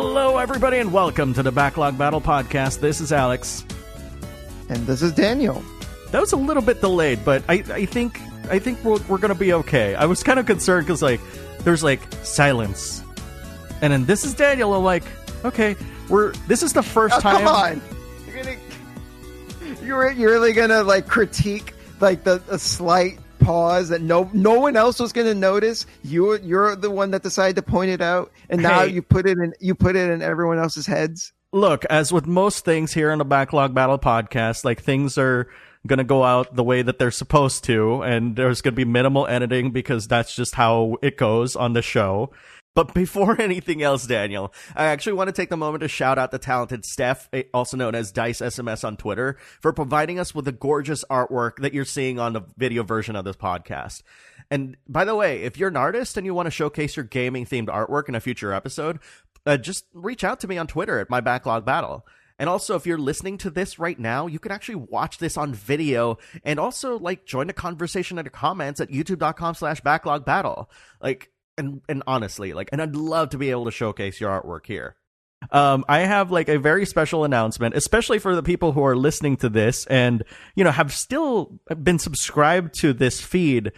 Hello, everybody, and welcome to the Backlog Battle Podcast. This is Alex. And this is Daniel. That was a little bit delayed, but I think we're going to be okay. I was kind of concerned because, there's, silence. And then this is Daniel. I'm like, okay, this is the first time. Come on. You're really going to, critique, a slight pause that no one else was going to notice. You're the one that decided to point it out, and now you put it in everyone else's heads. Look, as with most things here on the Backlog Battle Podcast, things are going to go out the way that they're supposed to, and there's going to be minimal editing because that's just how it goes on the show. But before anything else, Daniel, I actually want to take the moment to shout out the talented Steph, also known as Dice SMS on Twitter, for providing us with the gorgeous artwork that you're seeing on the video version of this podcast. And by the way, if you're an artist and you want to showcase your gaming-themed artwork in a future episode, just reach out to me on Twitter at @MyBacklogBattle. And also, if you're listening to this right now, you can actually watch this on video and also, join the conversation in the comments at youtube.com/backlogbattle. And honestly, and I'd love to be able to showcase your artwork here. I have a very special announcement, especially for the people who are listening to this and, have still been subscribed to this feed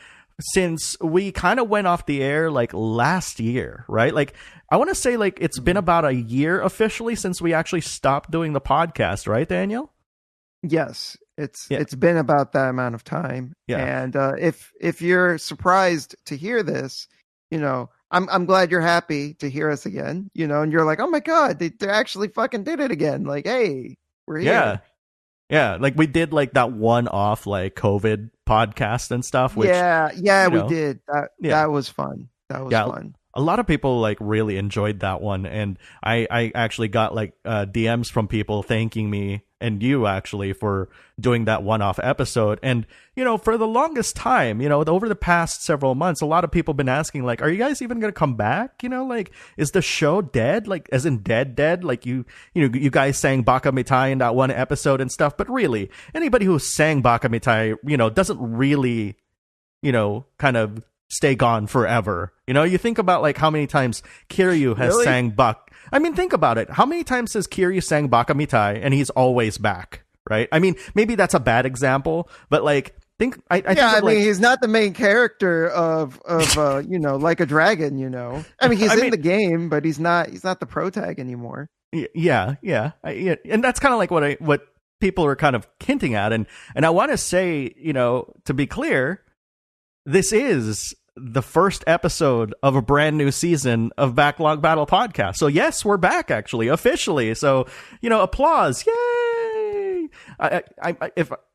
since we kind of went off the air last year, right? I want to say it's been about a year officially since we actually stopped doing the podcast, right, Daniel? Yes. It's been about that amount of time. Yeah. And if you're surprised to hear this, I'm glad you're happy to hear us again, and you're like, oh my God, they actually fucking did it again. Hey, we're here. Yeah. We did that one-off COVID podcast and stuff. Which, we did. That was fun. That was fun. A lot of people really enjoyed that one, and I actually got DMs from people thanking me and you actually for doing that one-off episode. And for the longest time, over the past several months, a lot of people have been asking are you guys even gonna come back? Is the show dead? As in dead? You guys sang Baka Mitai in that one episode and stuff, but really anybody who sang Baka Mitai doesn't really kind of stay gone forever. You think about how many times Kiryu has sang Bak. I mean, think about it. How many times has Kiryu sang Baka Mitai and he's always back, right? I mean, maybe that's a bad example, but think. I mean, he's not the main character of Like a Dragon. I mean, he's in the game, but he's not the protag anymore. Yeah, and that's kind of what people are kind of hinting at, and I want to say, to be clear, this is the first episode of a brand new season of Backlog Battle Podcast. So yes, we're back actually officially. So applause, yay!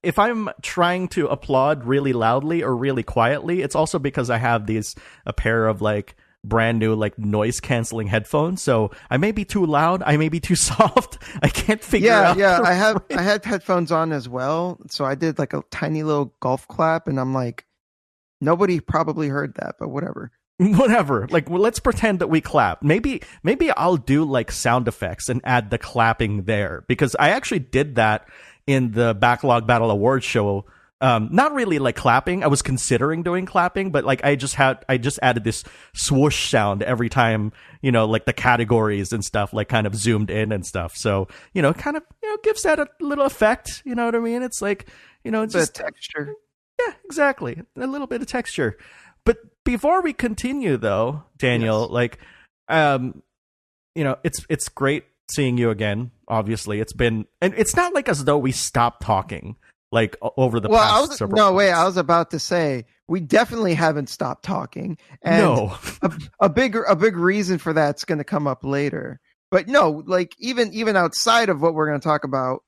If I'm trying to applaud really loudly or really quietly, it's also because I have a pair of brand new noise canceling headphones. So I may be too loud, I may be too soft. I can't figure out. Yeah, I had headphones on as well. So I did a tiny little golf clap, and I'm like, nobody probably heard that, but whatever. Let's pretend that we clap. Maybe I'll do sound effects and add the clapping there, because I actually did that in the Backlog Battle Awards show. Not really clapping. I was considering doing clapping, but I just added this swoosh sound every time, the categories and stuff kind of zoomed in and stuff. So, kind of, gives that a little effect. You know what I mean? It's it's just texture. Yeah, exactly. A little bit of texture. But before we continue, though, Daniel, yes. It's great seeing you again. Obviously, it's been, and it's not as though we stopped talking over the past several months. I was about to say we definitely haven't stopped talking, and no. a big reason for that's going to come up later. But no, even outside of what we're going to talk about,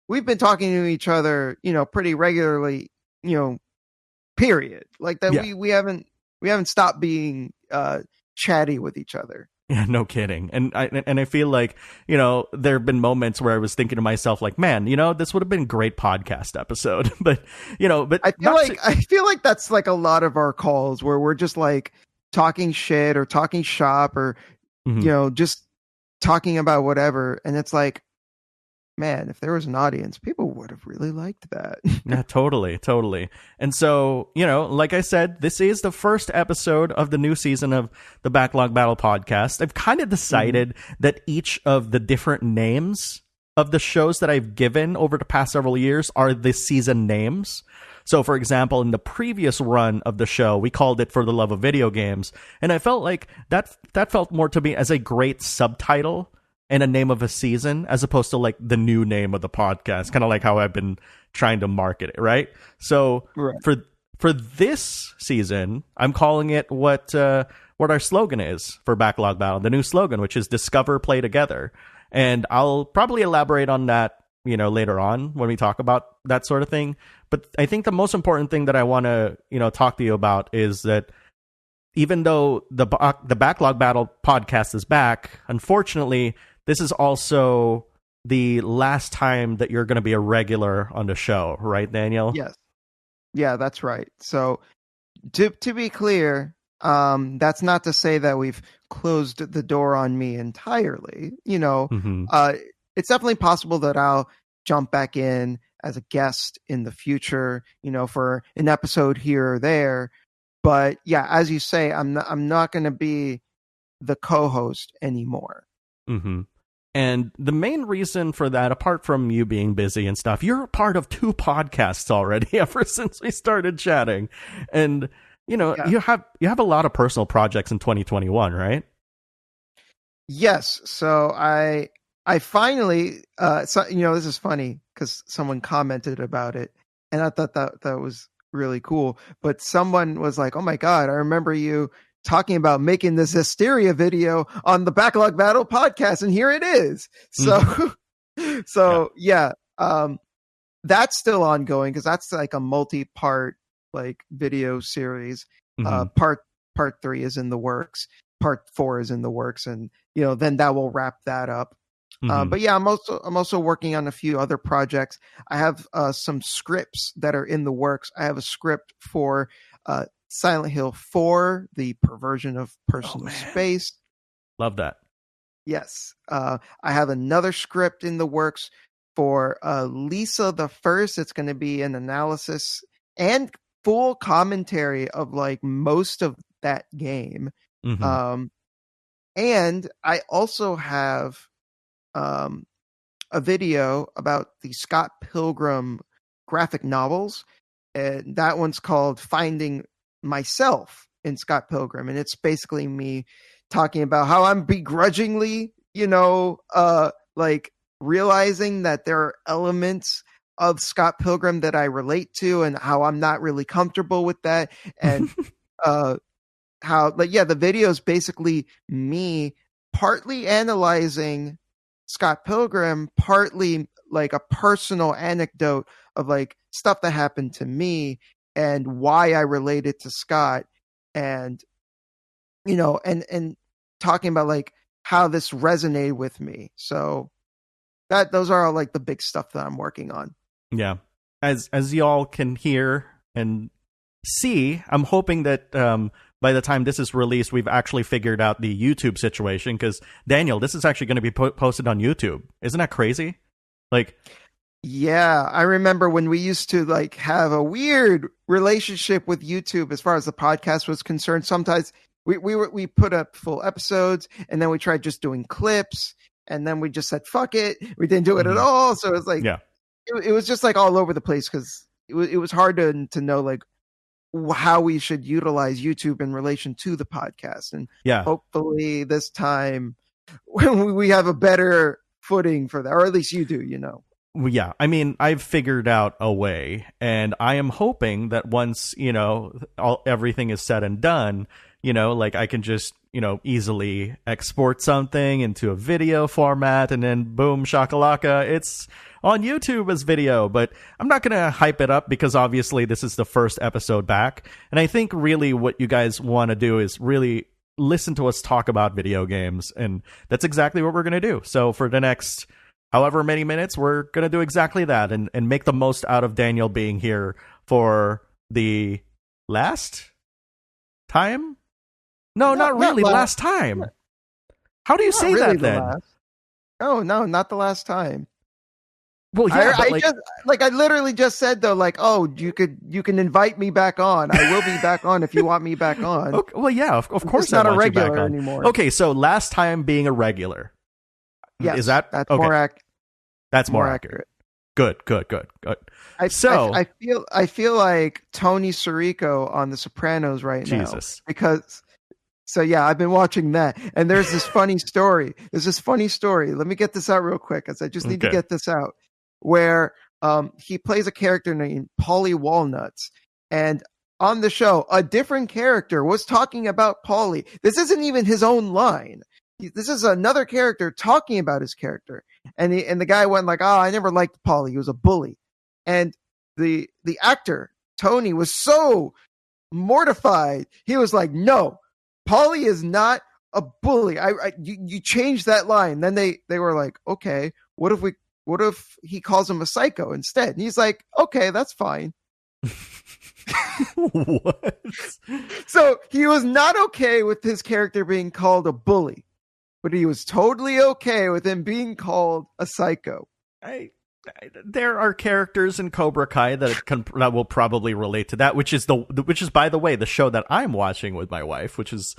we've been talking to each other, pretty regularly. Period. We haven't stopped being chatty with each other. Yeah, no kidding. And I feel there have been moments where I was thinking to myself, man, this would have been a great podcast episode. but I feel like that's a lot of our calls where we're just talking shit or talking shop or just talking about whatever, and it's man, if there was an audience, people would have really liked that. Yeah, totally. And so, like I said, this is the first episode of the new season of the Backlog Battle podcast. I've kind of decided that each of the different names of the shows that I've given over the past several years are the season names. So, for example, in the previous run of the show, we called it For the Love of Video Games. And I felt like that felt more to me as a great subtitle and a name of a season, as opposed to like the new name of the podcast, kind of like how I've been trying to market it, right? So for this season, I'm calling it what our slogan is for Backlog Battle, the new slogan, which is Discover, Play Together. And I'll probably elaborate on that, later on when we talk about that sort of thing. But I think the most important thing that I want to, talk to you about is that even though the Backlog Battle podcast is back, unfortunately, this is also the last time that you're going to be a regular on the show, right, Daniel? Yes. Yeah, that's right. So to be clear, that's not to say that we've closed the door on me entirely. It's definitely possible that I'll jump back in as a guest in the future, for an episode here or there. But yeah, as you say, I'm not going to be the co-host anymore. Mm-hmm. And the main reason for that, apart from you being busy and stuff, you're a part of 2 podcasts already ever since we started chatting. And, you have a lot of personal projects in 2021, right? Yes. So I finally, this is funny because someone commented about it and I thought that was really cool. But someone was like, oh my God, I remember you talking about making this hysteria video on the Backlog Battle podcast, and here it is. So that's still ongoing because that's like a multi-part like video series. Part 3 is in the works, part 4 is in the works, and then that will wrap that up. But yeah, I'm also working on a few other projects. I have some scripts that are in the works. I have a script for Silent Hill 4, the perversion of personal space. Love that. Yes. I have another script in the works for Lisa the First. It's going to be an analysis and full commentary of like most of that game. And I also have a video about the Scott Pilgrim graphic novels. And that one's called Finding Myself in Scott Pilgrim. And it's basically me talking about how I'm begrudgingly, like realizing that there are elements of Scott Pilgrim that I relate to and how I'm not really comfortable with that. And the video is basically me partly analyzing Scott Pilgrim, partly like a personal anecdote of like stuff that happened to me and why I related to Scott, and and talking about like how this resonated with me. So those are all like the big stuff that I'm working on. Yeah. As y'all can hear and see, I'm hoping that by the time this is released, we've actually figured out the YouTube situation, because Daniel, this is actually going to be posted on YouTube. Isn't that crazy? Like, yeah, I remember when we used to like have a weird relationship with YouTube as far as the podcast was concerned. Sometimes we put up full episodes and then we tried just doing clips, and then we just said fuck it, we didn't do it at all. So it was like, it was just like all over the place because it was hard to know like how we should utilize YouTube in relation to the podcast. And hopefully this time we have a better footing for that, or at least you do, Yeah, I mean, I've figured out a way, and I am hoping that once, everything is said and done, like I can just, easily export something into a video format, and then boom, shakalaka, it's on YouTube as video. But I'm not going to hype it up because obviously this is the first episode back. And I think really what you guys want to do is really listen to us talk about video games. And that's exactly what we're going to do. So for the next however many minutes, we're going to do exactly that and make the most out of Daniel being here for the last time. No, not really last time. How do you say that then? Oh, no, not the last time. Well, yeah, but I literally just said though, like, oh, you can invite me back on. I will be back on if you want me back on. Okay, well, yeah, of course, it's not I a want you back regular on. anymore. Okay, so last time being a regular. Yes, that's okay. That's more accurate. Good. I feel like Tony Sirico on The Sopranos right now. Because I've been watching that, and there's this funny story. Let me get this out real quick, because I just need to get this out. Where he plays a character named Paulie Walnuts, and on the show, a different character was talking about Paulie. This isn't even his own line. This is another character talking about his character, and the guy went like, "Oh, I never liked Paulie. He was a bully." And the actor Tony was so mortified. He was like, "No, Paulie is not a bully. You changed that line." Then they were like, "Okay, what if he calls him a psycho instead?" And he's like, "Okay, that's fine." What? So he was not okay with his character being called a bully, but he was totally okay with him being called a psycho. There are characters in Cobra Kai that will probably relate to that, which is by the way the show that I'm watching with my wife, which is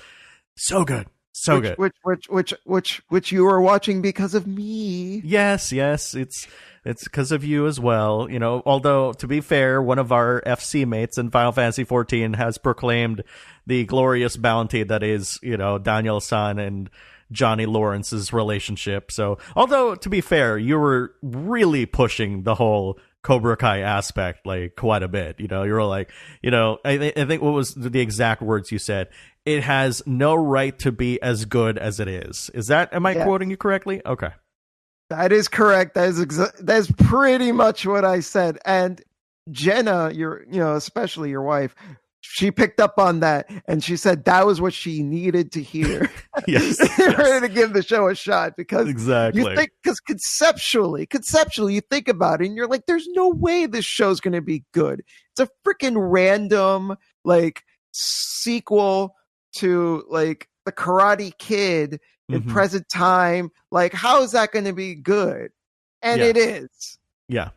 so good, good. Which you were watching because of me. Yes, it's because of you as well. You know, although to be fair, one of our FC mates in Final Fantasy 14 has proclaimed the glorious bounty that is, Daniel-san and Johnny Lawrence's relationship. So, although to be fair, you were really pushing the whole Cobra Kai aspect like quite a bit. You were like, I think what was the exact words you said? It has no right to be as good as it is. Am I quoting you correctly? Okay. That is correct. That's pretty much what I said. And Jenna, especially your wife, she picked up on that, and she said that was what she needed to hear. Yes, ready to give the show a shot, because exactly. Because conceptually, you think about it, and you're like, "There's no way this show's going to be good." It's a freaking random sequel to the Karate Kid in present time. Like, how is that going to be good? And it is. Yeah,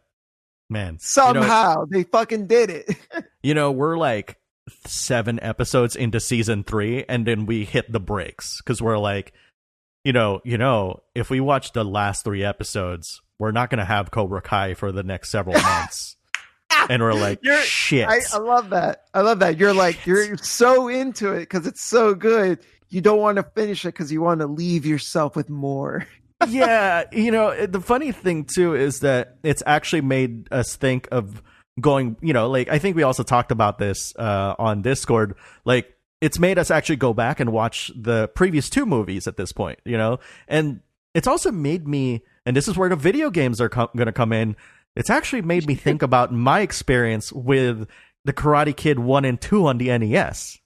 man. Somehow they fucking did it. We're like 7 episodes into season 3, and then we hit the brakes because we're like, if we watch the last 3 episodes, we're not going to have Cobra Kai for the next several months. And we're like, shit. I love that. You're like, you're so into it because it's so good. You don't want to finish it because you want to leave yourself with more. Yeah. The funny thing too is that it's actually made us think of going, I think we also talked about this on Discord. Like, it's made us actually go back and watch the previous 2 movies at this point, and it's also made me, and this is where the video games are going to come in. It's actually made me think about my experience with the Karate Kid 1 and 2 on the NES.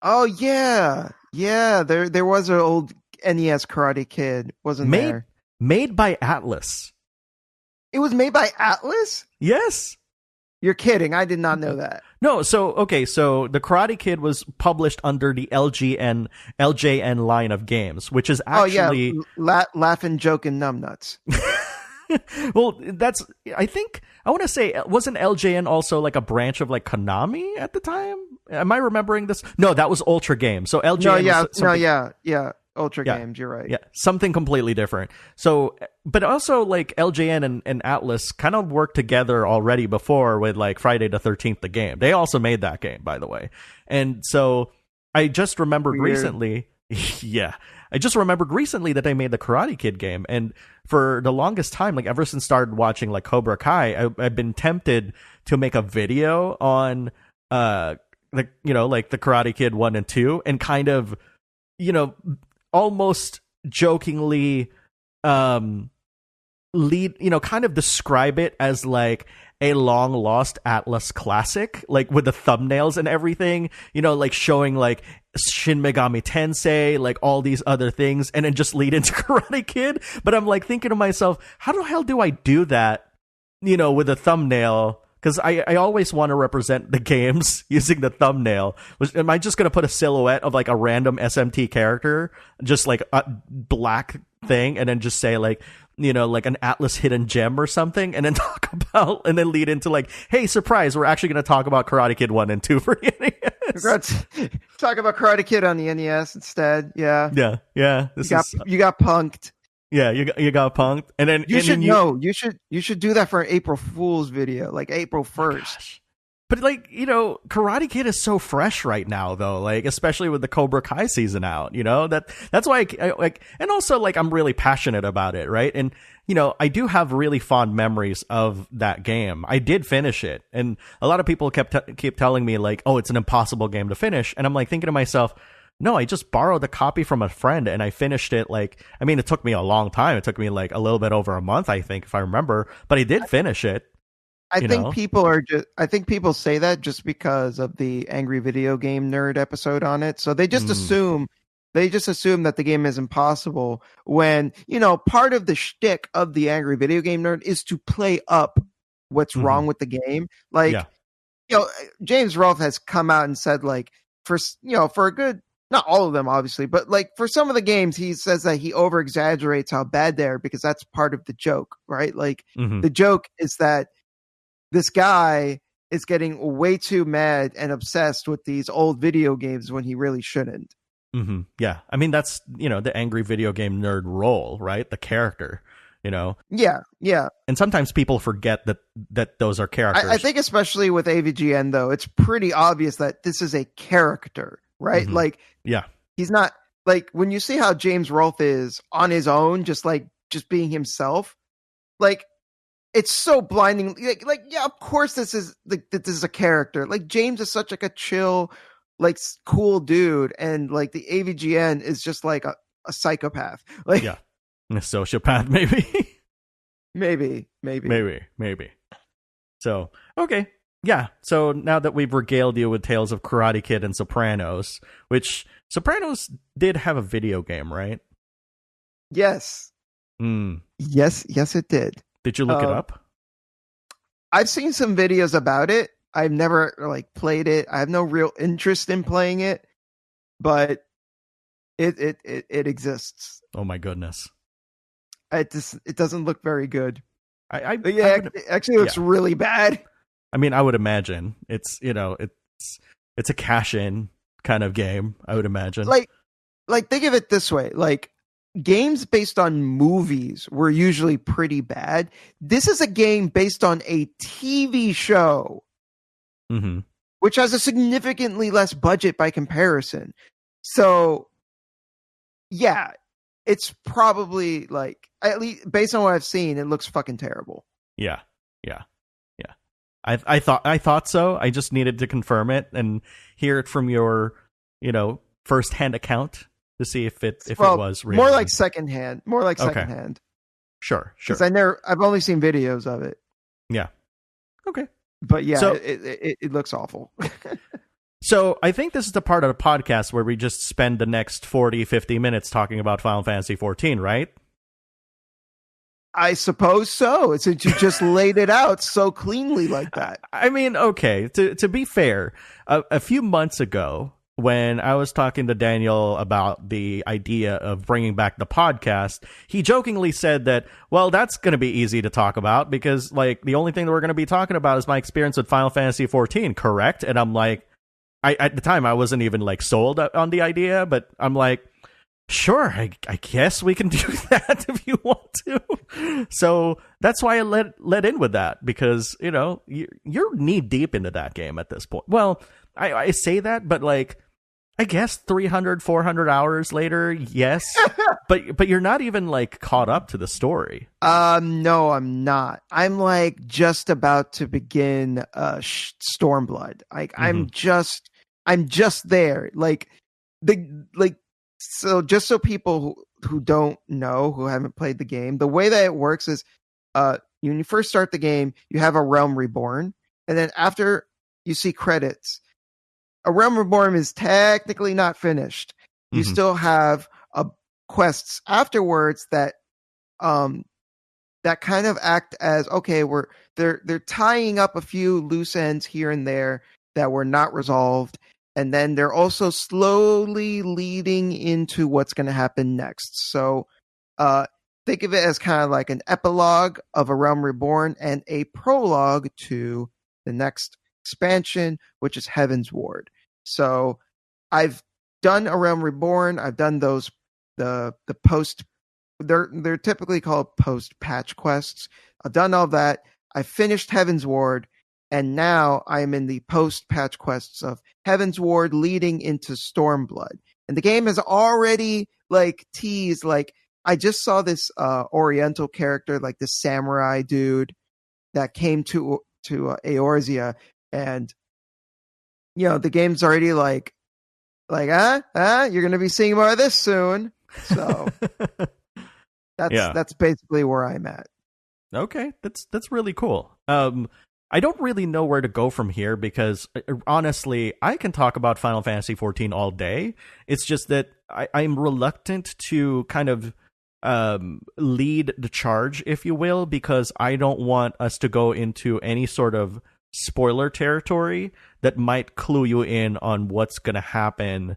Oh yeah. There was an old NES Karate Kid, wasn't there? Made by Atlas. It was made by Atlas? Yes. You're kidding. I did not know that. No, so the Karate Kid was published under the LJN line of games, which is actually... Oh, yeah. Laughing, joking, numbnuts. Well, I want to say, wasn't LJN also like a branch of like Konami at the time? Am I remembering this? No, that was Ultra Games. So LJN yeah. Ultra Games, you're right. Yeah, something completely different. So, but also like LJN and Atlas kind of worked together already before with like Friday the 13th, the game. They also made that game, by the way. And so I just remembered recently, that they made the Karate Kid game. And for the longest time, like ever since started watching like Cobra Kai, I've been tempted to make a video on like the Karate Kid 1 and 2 and kind of, almost jokingly kind of describe it as like a long lost Atlas classic, like with the thumbnails and everything, like showing like Shin Megami Tensei, like all these other things, and then just lead into Karate Kid. But I'm like thinking to myself, how the hell do I do that, with a thumbnail? Because I always want to represent the games using the thumbnail. Am I just going to put a silhouette of like a random SMT character, just like a black thing, and then just say like, like an Atlas hidden gem or something, and then and then lead into like, hey, surprise, we're actually going to talk about Karate Kid 1 and 2 for the NES. Talk about Karate Kid on the NES instead. Yeah. Yeah. You got punked. Yeah, you got punked, and then you should do that for an April Fool's video, like April 1st. But like, Karate Kid is so fresh right now, though. Like, especially with the Cobra Kai season out, that's why I like, and also like I'm really passionate about it, right? And I do have really fond memories of that game. I did finish it, and a lot of people keep telling me like, oh, it's an impossible game to finish, and I'm like thinking to myself, no, I just borrowed a copy from a friend and I finished it. Like, I mean, it took me a long time. It took me like a little bit over a month, I think, if I remember, but I did finish it. I think people say that just because of the Angry Video Game Nerd episode on it. So they just assume that the game is impossible when, part of the shtick of the Angry Video Game Nerd is to play up what's wrong with the game. Like, James Rolfe has come out and said like, for a good, not all of them obviously, but like for some of the games, he says that he over exaggerates how bad they are because that's part of the joke, right? Like the joke is that this guy is getting way too mad and obsessed with these old video games when he really shouldn't. Yeah. I mean, that's, the angry video game nerd role, right? The character, Yeah. And sometimes people forget that those are characters. I think especially with AVGN, though, it's pretty obvious that this is a character, right? Like, yeah, he's not like when you see how James Rolfe is on his own, just being himself, like, it's so blinding. Like, yeah, of course this is a character. Like James is such like a chill, like cool dude, and like the AVGN is just like a psychopath. Like, yeah, a sociopath, maybe. maybe. So okay, yeah. So now that we've regaled you with tales of Karate Kid and Sopranos, which Sopranos did have a video game, right? Yes. Yes, it did. Did you look it up? I've seen some videos about it. I've never like played it. I have no real interest in playing it, but it exists. Oh my goodness! It doesn't look very good. It actually looks really bad. I mean, I would imagine it's it's a cash-in kind of game. I would imagine. Like think of it this way: like, games based on movies were usually pretty bad. This is a game based on a TV show, which has a significantly less budget by comparison. So, yeah, it's probably like, at least based on what I've seen, it looks fucking terrible. Yeah. I thought so. I just needed to confirm it and hear it from your, first-hand account to see if it was real. More like secondhand. Sure. Because I've only seen videos of it. Yeah. Okay. But yeah, so, it looks awful. So I think this is the part of the podcast where we just spend the next 40, 50 minutes talking about Final Fantasy 14, right? I suppose so. You just laid it out so cleanly like that. I mean, okay, to be fair, a few months ago, when I was talking to Daniel about the idea of bringing back the podcast, he jokingly said that, well, that's going to be easy to talk about because, like, the only thing that we're going to be talking about is my experience with Final Fantasy 14, correct? And I'm like, at the time, I wasn't even, like, sold on the idea, but I'm like, sure, I guess we can do that if you want to. So that's why I let in with that, because, you're knee deep into that game at this point. Well, I say that, but, like, I guess 300, 400 hours later, yes. but you're not even, like, caught up to the story. No, I'm not. I'm, like, just about to begin Stormblood. Like, I'm just there. So just so people who don't know, who haven't played the game, the way that it works is when you first start the game, you have a Realm Reborn. And then after you see credits, a Realm Reborn is technically not finished. You still have quests afterwards that kind of act as, okay, they're tying up a few loose ends here and there that were not resolved. And then they're also slowly leading into what's going to happen next. So think of it as kind of like an epilogue of A Realm Reborn and a prologue to the next expansion, which is Heaven's Ward. So I've done A Realm Reborn. I've done those the post. They're typically called post patch quests. I've done all that. I finished Heaven's Ward, and now I am in the post patch quests of Heaven's Ward leading into Stormblood. And the game has already like teased, like I just saw this Oriental character, like this samurai dude that came to Eorzea, and the game's already like you're gonna be seeing more of this soon. So that's basically where I'm at. Okay, that's really cool. I don't really know where to go from here because honestly, I can talk about Final Fantasy XIV all day. It's just that I'm reluctant to kind of lead the charge, if you will, because I don't want us to go into any sort of spoiler territory that might clue you in on what's going to happen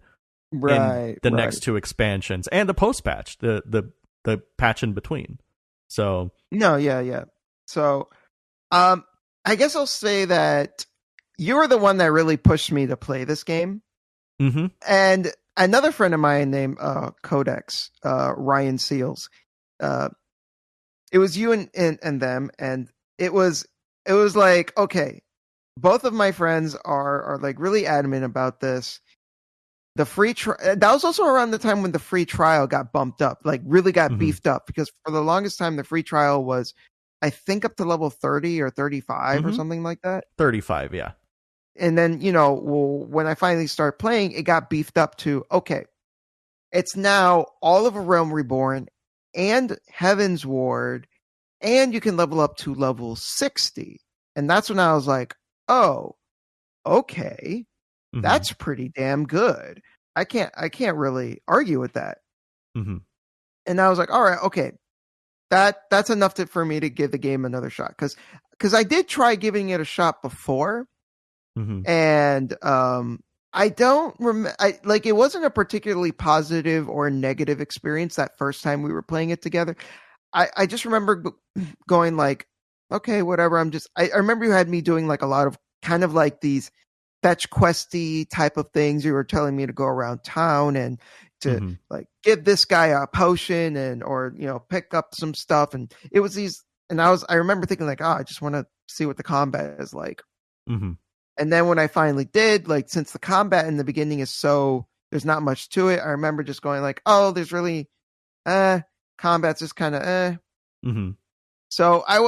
in the next two expansions and the post patch, the patch in between. So yeah. So, I guess I'll say that you were the one that really pushed me to play this game. Mm-hmm. And another friend of mine named Codex, Ryan Seals, it was you and them, and it was like, okay, both of my friends are like really adamant about this. The free that was also around the time when the free trial got bumped up, like really got beefed up, because for the longest time the free trial was, I think, up to level 30 or 35 or something like that. 35, yeah. And then, when I finally started playing, it got beefed up to, okay, it's now all of A Realm Reborn and Heaven's Ward, and you can level up to level 60. And that's when I was like, oh, okay, that's pretty damn good. I can't really argue with that. Mm-hmm. And I was like, all right, okay. That's enough for me to give the game another shot, because I did try giving it a shot before, and I don't remember. It wasn't a particularly positive or negative experience that first time we were playing it together. I just remember going like, okay, whatever. I remember you had me doing like a lot of kind of like these fetch questy type of things. You were telling me to go around town and to like give this guy a potion or pick up some stuff, and it was these, and I remember thinking like, I just want to see what the combat is like. And then when I finally did, like, since the combat in the beginning is there's not much to it, I remember just going like, oh, there's really combat's just kind of So I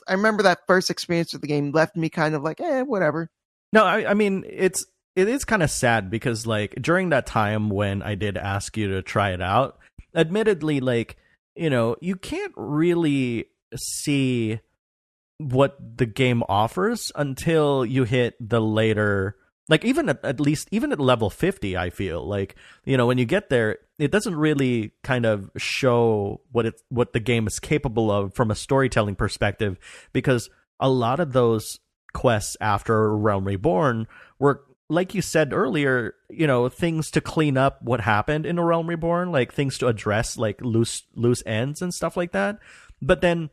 remember that first experience with the game left me kind of like, whatever. No, I mean, it is kind of sad because, like, during that time when I did ask you to try it out, admittedly, like, you can't really see what the game offers until you hit the later, like, even at least at level 50, I feel like, when you get there, it doesn't really kind of show what the game is capable of from a storytelling perspective, because a lot of those quests after Realm Reborn were, like you said earlier, things to clean up what happened in A Realm Reborn, like things to address like loose ends and stuff like that. But then,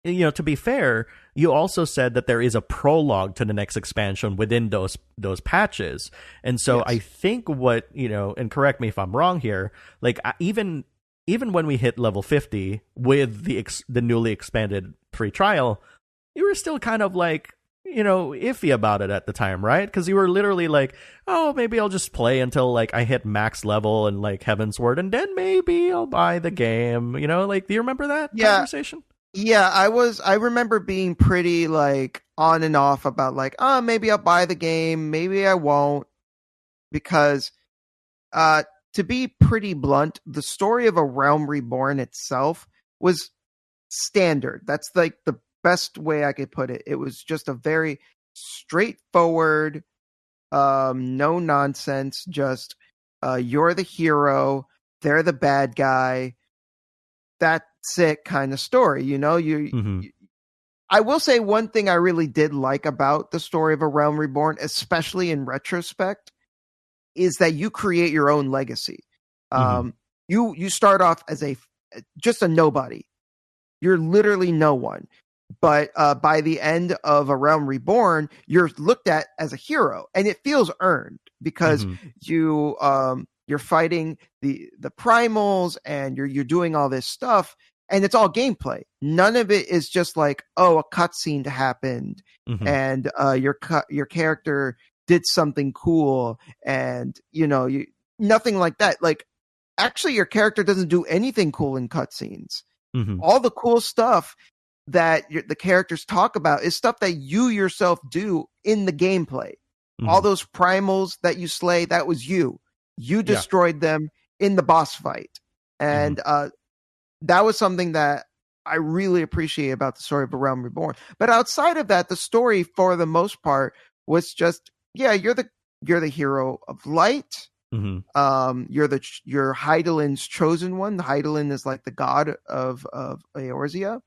to be fair, you also said that there is a prologue to the next expansion within those patches. And so yes. I think what, and correct me if I'm wrong here, like even when we hit level 50 with the newly expanded free trial, you were still kind of like, iffy about it at the time, right? Because you were literally like, oh, maybe I'll just play until like I hit max level and like Heaven's Word, and then maybe I'll buy the game. Like, do you remember that conversation? Yeah, I remember being pretty like on and off about like, oh, maybe I'll buy the game, maybe I won't, because to be pretty blunt, the story of A Realm Reborn itself was standard. That's like the best way I could put it. It was just a very straightforward, no nonsense, just you're the hero, they're the bad guy. That's it kind of story. I will say one thing I really did like about the story of A Realm Reborn, especially in retrospect, is that you create your own legacy. You start off as a just a nobody. You're literally no one. But by the end of A Realm Reborn, you're looked at as a hero, and it feels earned because you're fighting the primals, and you're doing all this stuff, and it's all gameplay. None of it is just like, oh, a cutscene happened, and your character did something cool, and nothing like that. Like, actually, your character doesn't do anything cool in cutscenes. All the cool stuff that the characters talk about is stuff that you yourself do in the gameplay. All those primals that you slay, that was you. You destroyed them in the boss fight. And that was something that I really appreciate about the story of A Realm Reborn. But outside of that, the story, for the most part, was just, you're the hero of light. You're Hydaelyn's chosen one. The Hydaelyn is like the god of Eorzea.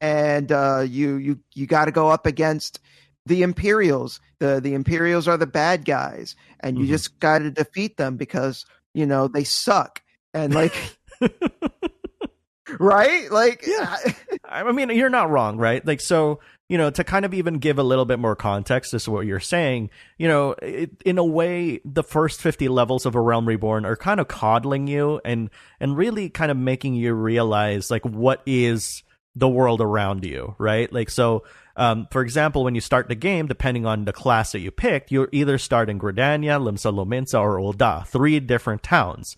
And you got to go up against the Imperials. The Imperials are the bad guys, and you just got to defeat them because they suck. And like, right? Like, I mean, you're not wrong, right? Like, so to kind of even give a little bit more context as to what you're saying, in a way, the first 50 levels of A Realm Reborn are kind of coddling you and really kind of making you realize, like, what is the world around you, right? Like, so, for example, when you start the game, depending on the class that you picked, you'll either start in Gridania, Limsa Lominsa, or Ul'dah, 3 different towns.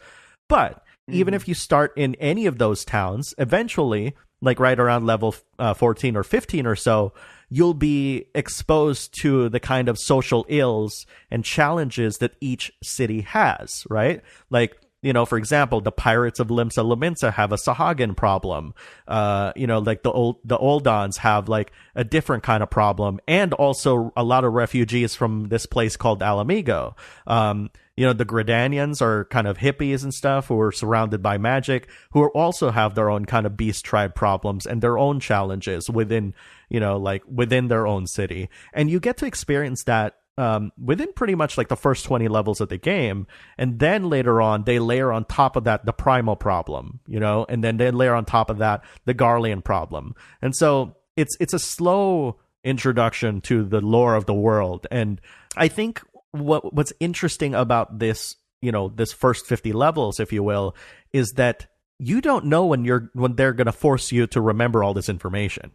But even if you start in any of those towns, eventually, like right around level 14 or 15 or so, you'll be exposed to the kind of social ills and challenges that each city has, right? Like, for example, the pirates of Limsa Lominsa have a Sahagin problem. Like the Oldons have like a different kind of problem, and also a lot of refugees from this place called Alamigo. The Gridanians are kind of hippies and stuff who are surrounded by magic, who also have their own kind of beast tribe problems and their own challenges within their own city. And you get to experience that within pretty much like the first 20 levels of the game. And then later on, they layer on top of that the primal problem, and then they layer on top of that the Garlean problem. And so it's a slow introduction to the lore of the world. And I think what's interesting about this, this first 50 levels, if you will, is that you don't know when they're going to force you to remember all this information.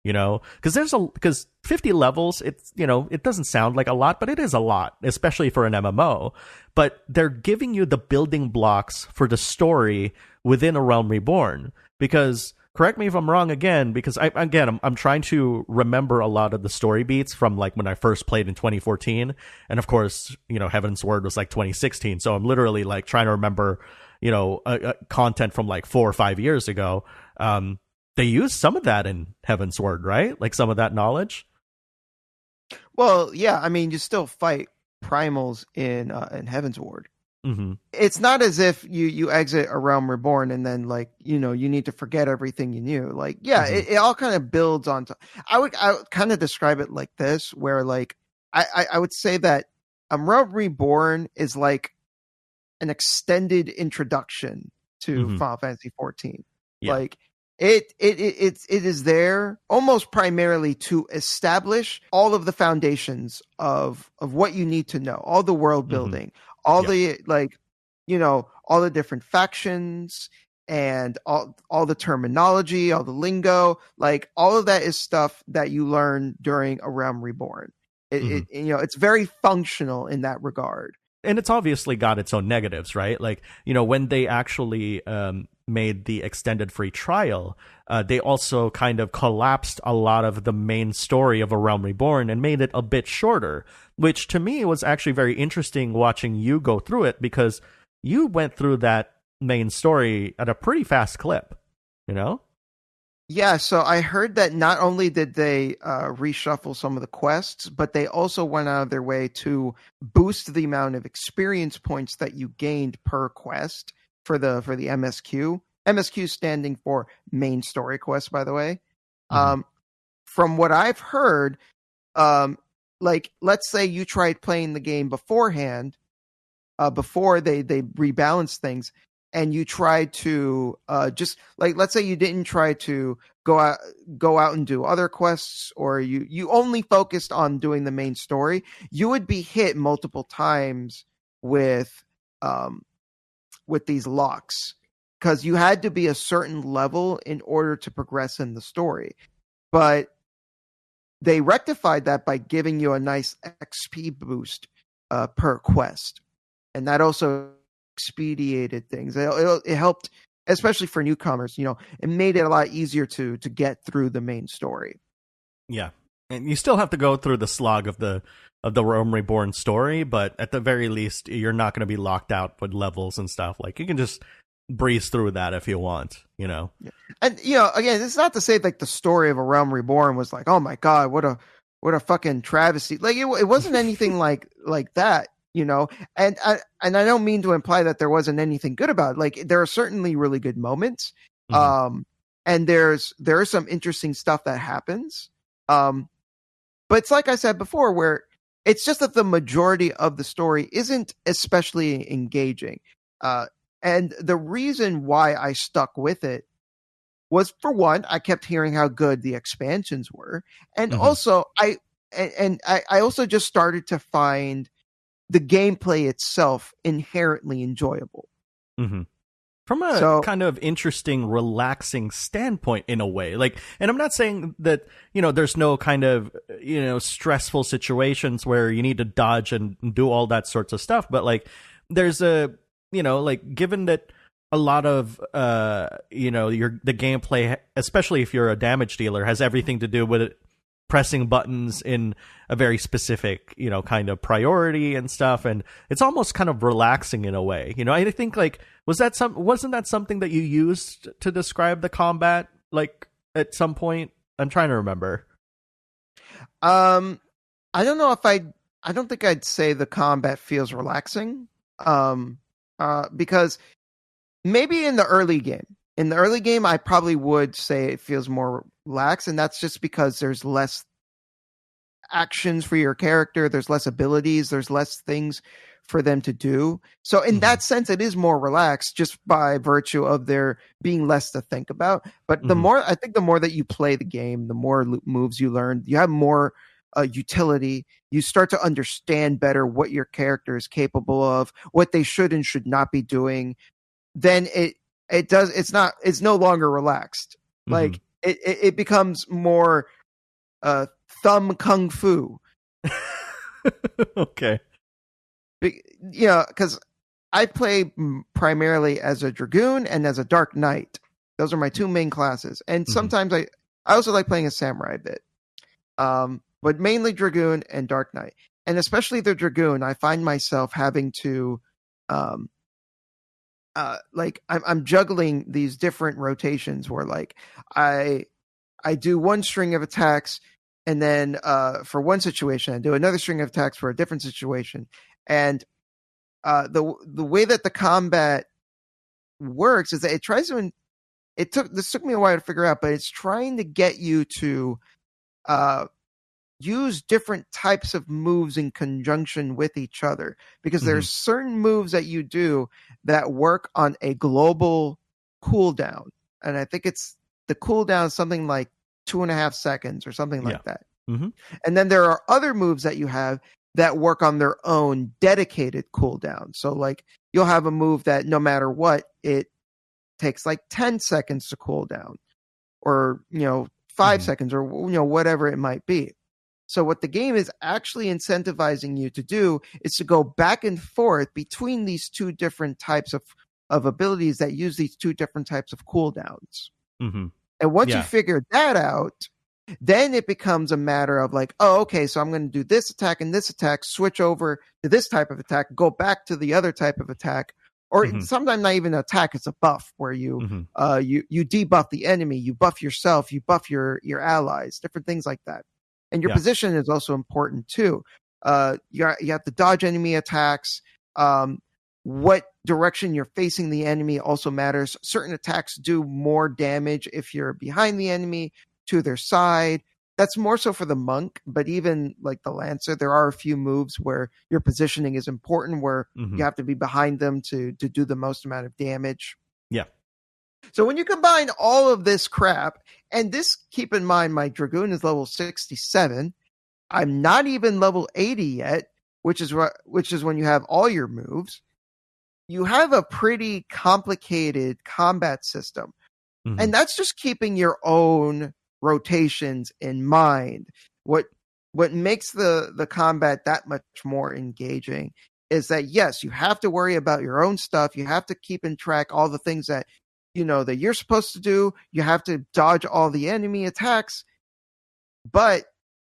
Because 50 levels, it's, it doesn't sound like a lot, but it is a lot, especially for an MMO. But they're giving you the building blocks for the story within A Realm Reborn. Because, correct me if I'm wrong again, because I'm trying to remember a lot of the story beats from like when I first played in 2014. And of course, Heaven's Word was like 2016. So I'm literally like trying to remember, content from like 4 or 5 years ago. They use some of that in Heaven's Word, right? Like some of that knowledge. Well, yeah. I mean, you still fight primals in Heaven's Ward. It's not as if you exit A Realm Reborn and then like you need to forget everything you knew. Like, it all kind of builds on. I would kind of describe it like this, where like I would say that A Realm Reborn is like an extended introduction to Final Fantasy 14. Yeah. Like. It is there almost primarily to establish all of the foundations of what you need to know, all the world building, all the all the different factions and all the terminology, all the lingo, like all of that is stuff that you learn during A Realm Reborn. It's very functional in that regard. And it's obviously got its own negatives, right? Like, when they actually made the extended free trial, they also kind of collapsed a lot of the main story of A Realm Reborn and made it a bit shorter, which to me was actually very interesting watching you go through it, because you went through that main story at a pretty fast clip, Yeah, so I heard that not only did they reshuffle some of the quests, but they also went out of their way to boost the amount of experience points that you gained per quest for the MSQ. MSQ standing for main story quest, by the way. From what I've heard, like let's say you tried playing the game beforehand, before they rebalanced things, and you tried to just like, let's say you didn't try to go out and do other quests, or you only focused on doing the main story, you would be hit multiple times with these locks, because you had to be a certain level in order to progress in the story. But they rectified that by giving you a nice XP boost per quest, and that also expedited things. It helped, especially for newcomers. It made it a lot easier to get through the main story. Yeah, and you still have to go through the slog of the Rome Reborn story, but at the very least, you're not going to be locked out with levels and stuff. Like, you can just breeze through that if you want. Yeah. And again, it's not to say like the story of A Realm Reborn was like, oh my god, what a fucking travesty. Like, it wasn't anything like that. And I don't mean to imply that there wasn't anything good about it. Like, there are certainly really good moments. And there's some interesting stuff that happens. But it's like I said before, where it's just that the majority of the story isn't especially engaging. And the reason why I stuck with it was, for one, I kept hearing how good the expansions were, and also I also just started to find the gameplay itself inherently enjoyable. From a kind of interesting, relaxing standpoint, in a way. Like, and I'm not saying that, there's no kind of, stressful situations where you need to dodge and do all that sorts of stuff, but like, there's a, like, given that a lot of, the gameplay, especially if you're a damage dealer, has everything to do with it, pressing buttons in a very specific, kind of priority and stuff, and it's almost kind of relaxing in a way. I think, like, wasn't that something that you used to describe the combat, like, at some point? I'm trying to remember. I don't know if I don't think I'd say the combat feels relaxing. Because maybe in the early game, I probably would say it feels more relaxed, and that's just because there's less actions for your character, there's less abilities, there's less things for them to do. So in that sense, it is more relaxed, just by virtue of there being less to think about. But the more that you play the game, the more moves you learn, you have more utility. You start to understand better what your character is capable of, what they should and should not be doing. Then it's no longer relaxed. Like, it becomes more thumb kung fu. Okay. Because I play primarily as a Dragoon and as a Dark Knight. Those are my two main classes. And sometimes I also like playing a Samurai a bit. But mainly Dragoon and Dark Knight. And especially the Dragoon, I find myself having to like, I'm juggling these different rotations where, like, I do one string of attacks, and then for one situation I do another string of attacks for a different situation. And the way that the combat works is that this took me a while to figure out, but it's trying to get you to use different types of moves in conjunction with each other, because there's certain moves that you do that work on a global cooldown, and I think it's the cooldown is something like 2.5 seconds or something like that. And then there are other moves that you have that work on their own dedicated cooldown. So, like, you'll have a move that no matter what, it takes like 10 seconds to cool down, or 5 seconds, or whatever it might be. So what the game is actually incentivizing you to do is to go back and forth between these two different types of abilities that use these two different types of cooldowns. And once you figure that out, then it becomes a matter of, like, oh, okay, so I'm going to do this attack and this attack, switch over to this type of attack, go back to the other type of attack, or sometimes not even an attack, it's a buff where you you debuff the enemy, you buff yourself, you buff your allies, different things like that. And your position is also important too. You have to dodge enemy attacks. What direction you're facing the enemy also matters. Certain attacks do more damage if you're behind the enemy, to their side. that's more so for the monk, but even like the lancer, there are a few moves where your positioning is important, where Mhm. you have to be behind them to do the most amount of damage. Yeah. So when you combine all of this crap, and this, keep in mind, my Dragoon is level 67. I'm not even level 80 yet, which is when you have all your moves. You have a pretty complicated combat system. Mhm. And that's just keeping your own rotations in mind. What makes the combat that much more engaging is that, yes, you have to worry about your own stuff. You have to keep in track all the things that that you're supposed to do. You have to dodge all the enemy attacks. But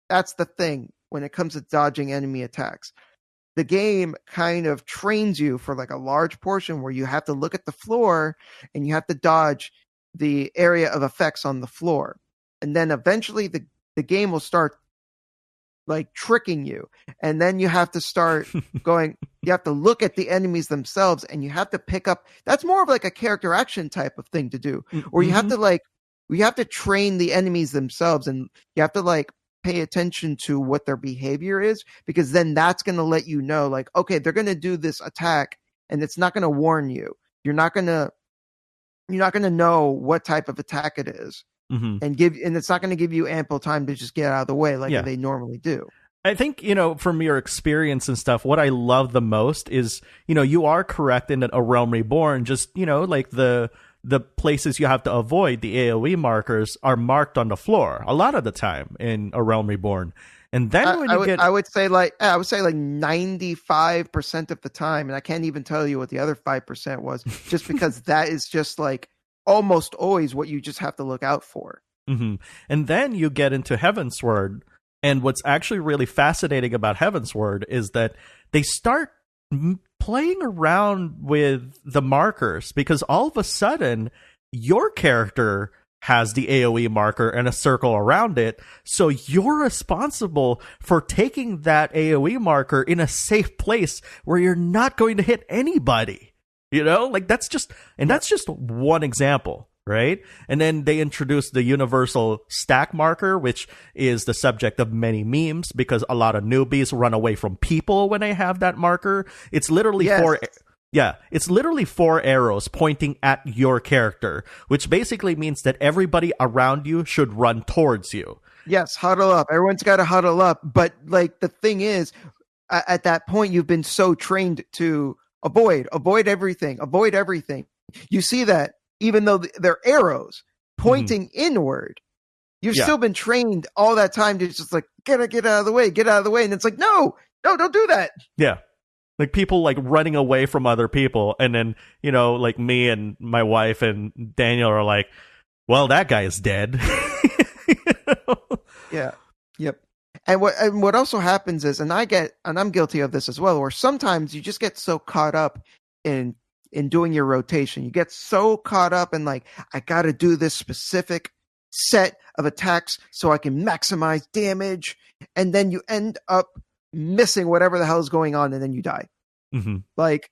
that's the thing when it comes to dodging enemy attacks. The game kind of trains you for like a large portion where you have to look at the floor and you have to dodge the area of effects on the floor. And then eventually the game will start like tricking you. And then you have to start you have to look at the enemies themselves and you have to pick up. That's more of like a character action type of thing to do, where you have to you have to train the enemies themselves, and you have to like pay attention to what their behavior is, because then that's going to let you know, like, okay, they're going to do this attack and it's not going to warn you. You're not going to know what type of attack it is. Mm-hmm. And it's not going to give you ample time to just get out of the way like they normally do. I think, from your experience and stuff, what I love the most is, you are correct in that A Realm Reborn, just, like the places you have to avoid, the AoE markers, are marked on the floor a lot of the time in A Realm Reborn. And then I would say like 95% of the time, and I can't even tell you what the other 5% was, just because that is just like almost always what you just have to look out for. Mm-hmm. And then you get into Heavensward, and what's actually really fascinating about Heavensward is that they start playing around with the markers, because all of a sudden your character has the AoE marker and a circle around it, so you're responsible for taking that AoE marker in a safe place where you're not going to hit anybody. That's just one example, right? And then they introduced the universal stack marker, which is the subject of many memes, because a lot of newbies run away from people when they have that marker. It's literally it's literally 4 arrows pointing at your character, which basically means that everybody around you should run towards you. Yes, huddle up. Everyone's got to huddle up. But like the thing is, at that point, you've been so trained to avoid everything. You see that even though they're arrows pointing inward, you've still been trained all that time to just like, get out of the way. And it's like, no, don't do that. Yeah. Like people like running away from other people. And then, like me and my wife and Daniel are like, well, that guy is dead. Yeah. Yep. And what also happens is, and I'm guilty of this as well, where sometimes you just get so caught up in doing your rotation. You get so caught up in like, I got to do this specific set of attacks so I can maximize damage. And then you end up missing whatever the hell is going on, and then you die. Mm-hmm. Like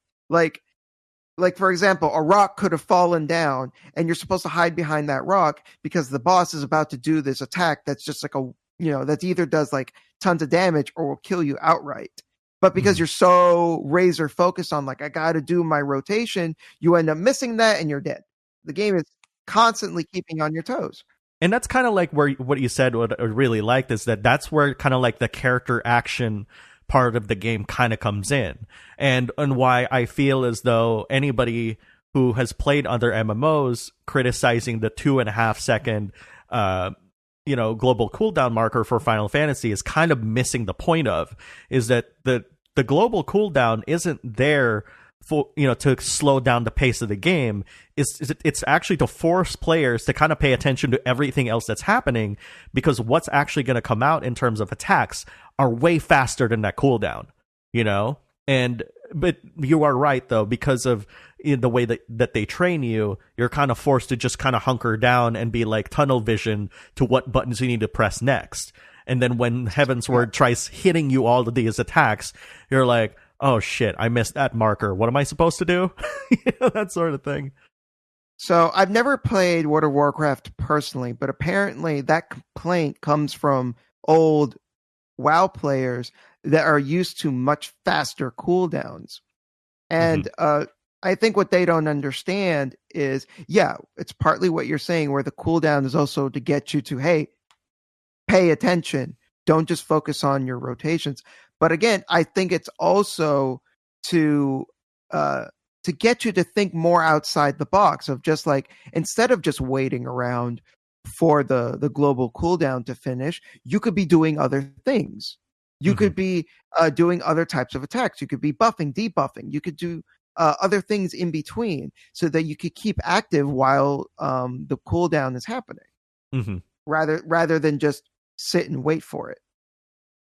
for example, a rock could have fallen down and you're supposed to hide behind that rock because the boss is about to do this attack that's just like that either does like tons of damage or will kill you outright. But because you're so razor focused on like, I got to do my rotation, you end up missing that and you're dead. The game is constantly keeping on your toes. And that's kind of like what you said, what I really liked is that's where kind of like the character action part of the game kind of comes in. And why I feel as though anybody who has played other MMOs criticizing the 2.5 second global cooldown marker for Final Fantasy is kind of missing the point of, is that the global cooldown isn't there for to slow down the pace of the game. It's actually to force players to kind of pay attention to everything else that's happening, because what's actually going to come out in terms of attacks are way faster than that cooldown, but you are right though, because of the way that they train you, you're kind of forced to just kind of hunker down and be like tunnel vision to what buttons you need to press next. And then when Heavensward tries hitting you all of these attacks, you're like, oh shit, I missed that marker. What am I supposed to do? That sort of thing. So I've never played World of Warcraft personally, but apparently that complaint comes from old WoW players that are used to much faster cooldowns. And I think what they don't understand is, yeah, it's partly what you're saying, where the cooldown is also to get you to, hey, pay attention. Don't just focus on your rotations. But again, I think it's also to get you to think more outside the box of just like, instead of just waiting around for the global cooldown to finish, you could be doing other things. You could be doing other types of attacks. You could be buffing, debuffing. You could do other things in between so that you could keep active while the cooldown is happening, rather than just sit and wait for it.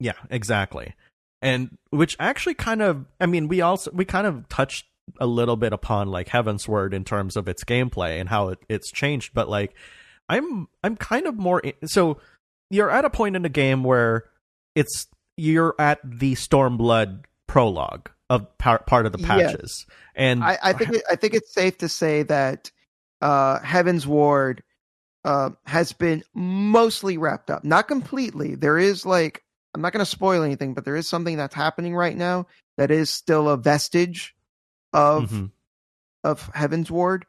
Yeah, exactly. And which actually kind of, I mean, we kind of touched a little bit upon like Heavensward in terms of its gameplay and how it's changed, but like I'm kind of more so you're at a point in the game where you're at the Stormblood prologue of part of the patches. Yeah. And I think it's safe to say that Heavensward has been mostly wrapped up. Not completely. There is like, I'm not going to spoil anything, but there is something that's happening right now that is still a vestige of Heavensward.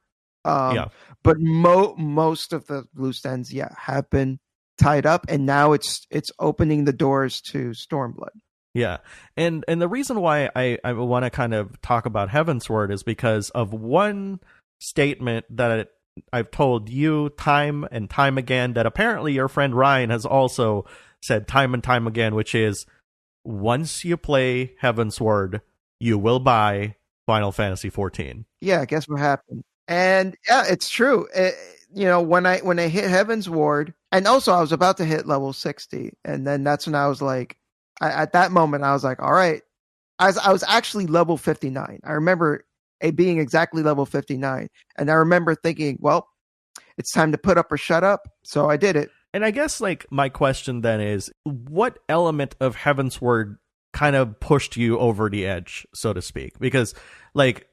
But most of the loose ends, have been tied up, and now it's opening the doors to Stormblood. Yeah, and the reason why I want to kind of talk about Heavensward is because of one statement that I've told you time and time again, that apparently your friend Ryan has also said time and time again, which is, once you play Heavensward, you will buy Final Fantasy XIV. Yeah, guess what happened? And yeah, it's true. When I hit Heavensward, and also I was about to hit level 60, and then that's when I was like, at that moment I was like, all right. I was actually level 59. I remember it being exactly level 59, and I remember thinking, well, it's time to put up or shut up. So I did it. And I guess like my question then is, what element of Heavensward kind of pushed you over the edge, so to speak? Because like,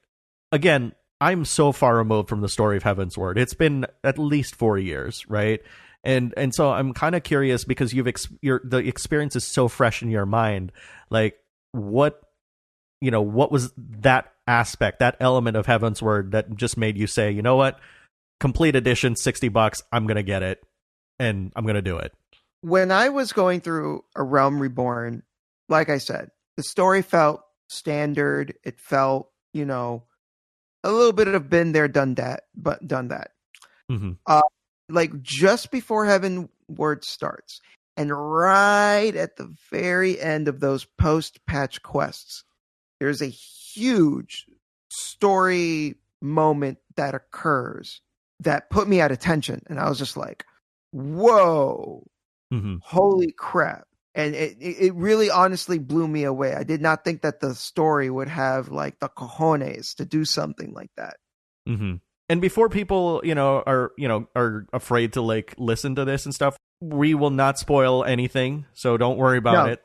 again, I'm so far removed from the story of Heavensward. It's been at least 4 years, right? And so I'm kind of curious, because the experience is so fresh in your mind. Like, what was that aspect, that element of Heavensward that just made you say, you know what, complete edition, $60, I'm gonna get it, and I'm gonna do it? When I was going through A Realm Reborn, like I said, the story felt standard. It felt, a little bit of been there, done that. Like just before Heavenward starts, and right at the very end of those post-patch quests, there's a huge story moment that occurs that put me at attention, and I was just like, whoa, holy crap. And it really honestly blew me away. I did not think that the story would have like the cojones to do something like that. And before people, are afraid to like listen to this and stuff, we will not spoil anything, so don't worry about it.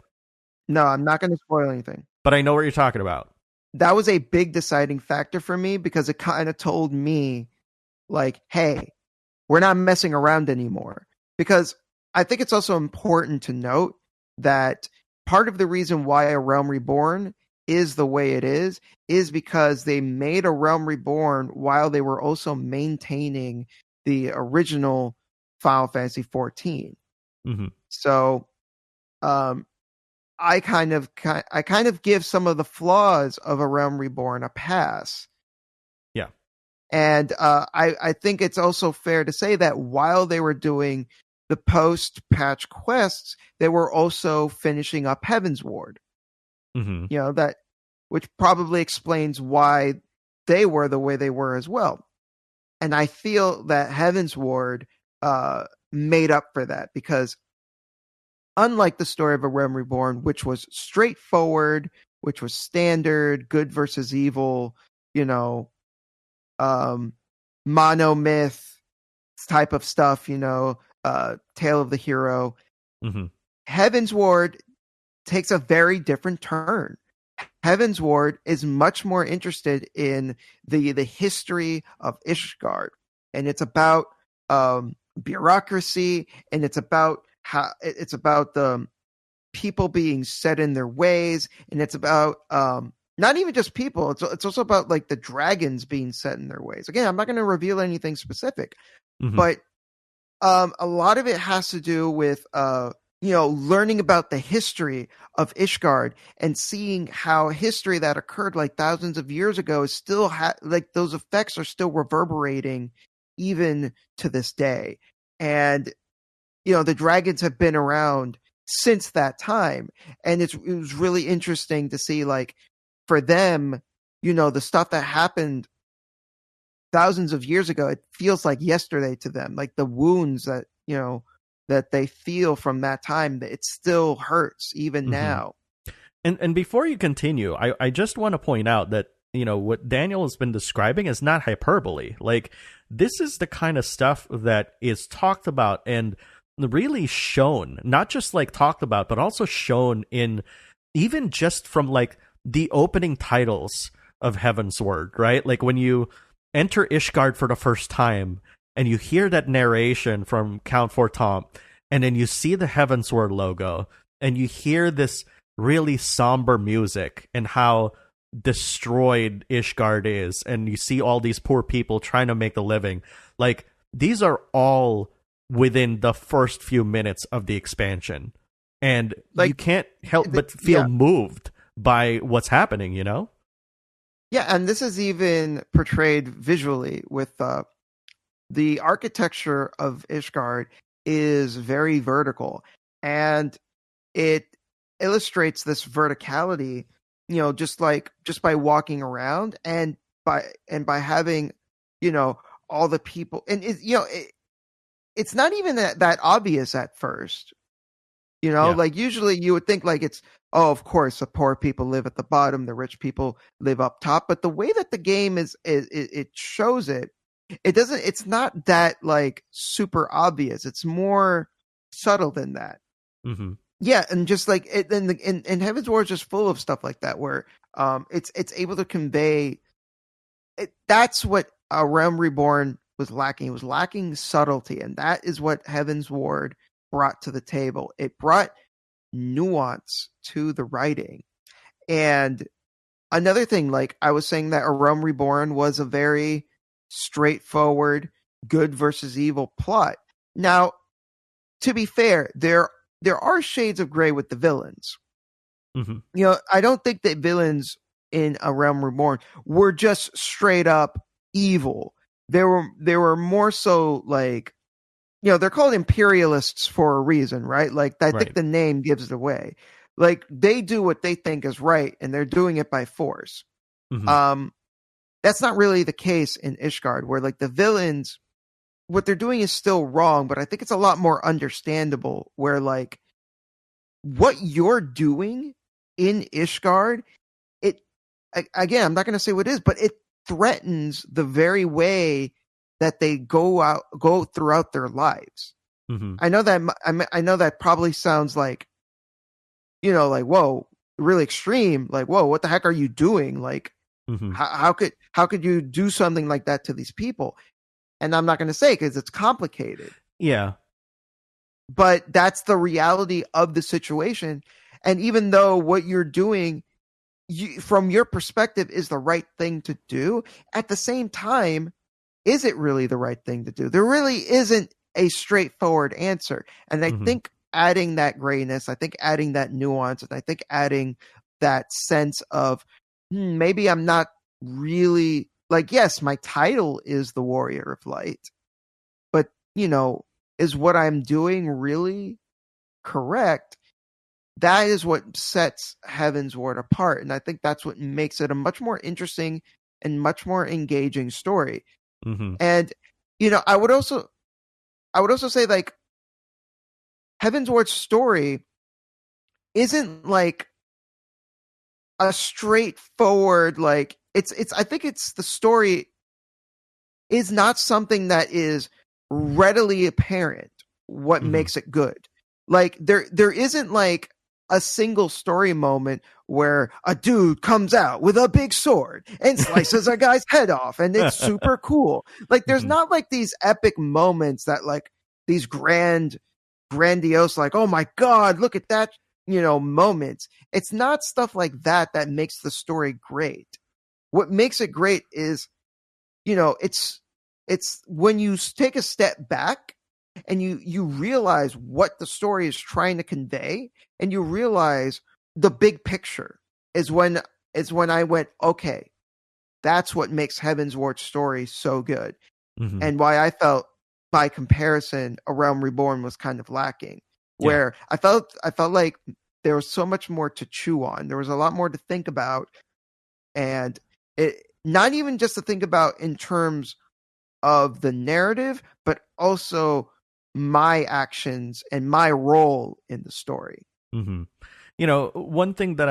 No, I'm not going to spoil anything. But I know what you're talking about. That was a big deciding factor for me, because it kind of told me, like, hey, we're not messing around anymore. Because I think it's also important to note that part of the reason why A Realm Reborn is the way it is because they made A Realm Reborn while they were also maintaining the original Final Fantasy XIV. So, I kind of give some of the flaws of A Realm Reborn a pass. Yeah. And I think it's also fair to say that while they were doing the post-patch quests, they were also finishing up Heavensward. That, which probably explains why they were the way they were as well. And I feel that Heavensward made up for that, because unlike the story of A Realm Reborn, which was straightforward, which was standard, good versus evil, monomyth type of stuff, tale of the hero. Heavensward takes a very different turn. Heavensward is much more interested in the history of Ishgard, and it's about bureaucracy, and it's about the people being set in their ways, and it's about not even just people. It's also about like the dragons being set in their ways. Again, I'm not going to reveal anything specific, but a lot of it has to do with learning about the history of Ishgard and seeing how history that occurred like thousands of years ago is still like those effects are still reverberating even to this day. And the dragons have been around since that time, and it was really interesting to see, like, for them, the stuff that happened thousands of years ago, it feels like yesterday to them, like the wounds that that they feel from that time, that it still hurts even now. And before you continue, I just want to point out that what Daniel has been describing is not hyperbole. Like, this is the kind of stuff that is talked about and really shown, not just like talked about, but also shown in even just from like the opening titles of Heaven's Word, right? Like when you enter Ishgard for the first time and you hear that narration from Count Fortemps, and then you see the Heaven's Word logo and you hear this really somber music and how destroyed Ishgard is, and you see all these poor people trying to make a living. Like, these are all within the first few minutes of the expansion, and like, you can't help but feel moved by what's happening, Yeah, and this is even portrayed visually with the architecture of Ishgard is very vertical, and it illustrates this verticality, just by walking around and by having, all the people, and it's not even that obvious at first, like usually you would think like it's, oh, of course, the poor people live at the bottom, the rich people live up top. But the way that the game it shows it, it's not that like super obvious. It's more subtle than that. Yeah, and just like it, and Heaven's Ward is just full of stuff like that, where it's able to convey it. That's what Realm Reborn was lacking. It was lacking subtlety, and that is what Heaven's Ward brought to the table. It brought nuance to the writing. And another thing, like I was saying, that A Realm Reborn was a very straightforward good versus evil plot. Now, to be fair, there are shades of gray with the villains. I don't think that villains in A Realm Reborn were just straight up evil. They were more so like, they're called imperialists for a reason, right? Like, I think the name gives it away. Like, they do what they think is right, and they're doing it by force. That's not really the case in Ishgard, where like the villains, what they're doing is still wrong, but I think it's a lot more understandable, where like what you're doing in Ishgard, again, I'm not going to say what it is, but it threatens the very way that they go throughout their lives. I know that probably sounds like, like, whoa, really extreme. Like, whoa, what the heck are you doing? Like, how could you do something like that to these people? And I'm not going to say, because it's complicated. Yeah. But that's the reality of the situation. And even though what you're doing, from your perspective, is the right thing to do, at the same time, is it really the right thing to do? There really isn't a straightforward answer. And I think adding that grayness, I think adding that nuance, and I think adding that sense of, maybe I'm not really, like, yes, my title is the Warrior of Light, but, is what I'm doing really correct? That is what sets Heaven's Ward apart. And I think that's what makes it a much more interesting and much more engaging story. And, I would also say, like, Heaven's Ward's story isn't like a straightforward, like, I think it's, the story is not something that is readily apparent what makes it good. Like, there isn't like a single story moment where a dude comes out with a big sword and slices a guy's head off, and it's super cool. Like, there's not like these epic moments that like these grandiose, like, oh my God, look at that, moments. It's not stuff like that that makes the story great. What makes it great is, it's when you take a step back and you realize what the story is trying to convey, and you realize the big picture is when I went, okay, that's what makes Heavensward's story so good. And why I felt, by comparison, A Realm Reborn was kind of lacking, where I felt like there was so much more to chew on. There was a lot more to think about, and it not even just to think about in terms of the narrative, but also my actions and my role in the story. One thing that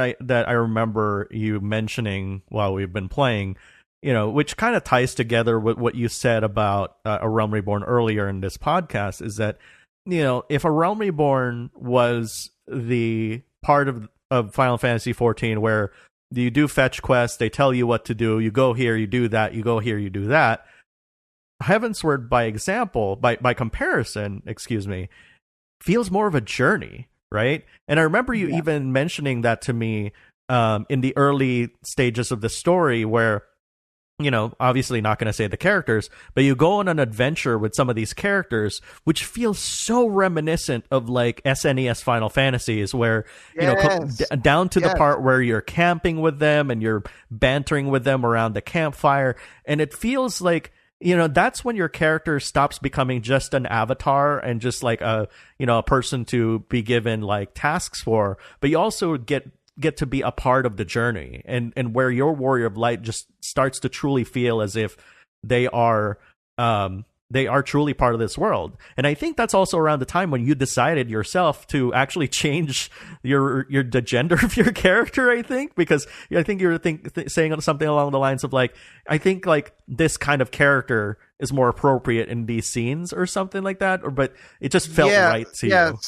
I remember you mentioning while we've been playing, which kind of ties together with what you said about A Realm Reborn earlier in this podcast, is that, if A Realm Reborn was the part of Final Fantasy XIV where you do fetch quests, they tell you what to do, you go here, you do that, you go here, you do that, Heavensward, by comparison, feels more of a journey, right? And I remember you even mentioning that to me in the early stages of the story, where, obviously not going to say the characters, but you go on an adventure with some of these characters, which feels so reminiscent of like SNES Final Fantasies, where, down to the part where you're camping with them and you're bantering with them around the campfire. And it feels like, that's when your character stops becoming just an avatar and just like a person to be given like tasks for, but you also get to be a part of the journey, and where your Warrior of Light just starts to truly feel as if they are truly part of this world. And I think that's also around the time when you decided yourself to actually change the gender of your character, I think, because I think you were saying something along the lines of like, I think like this kind of character is more appropriate in these scenes or something like that, but it just felt right to you.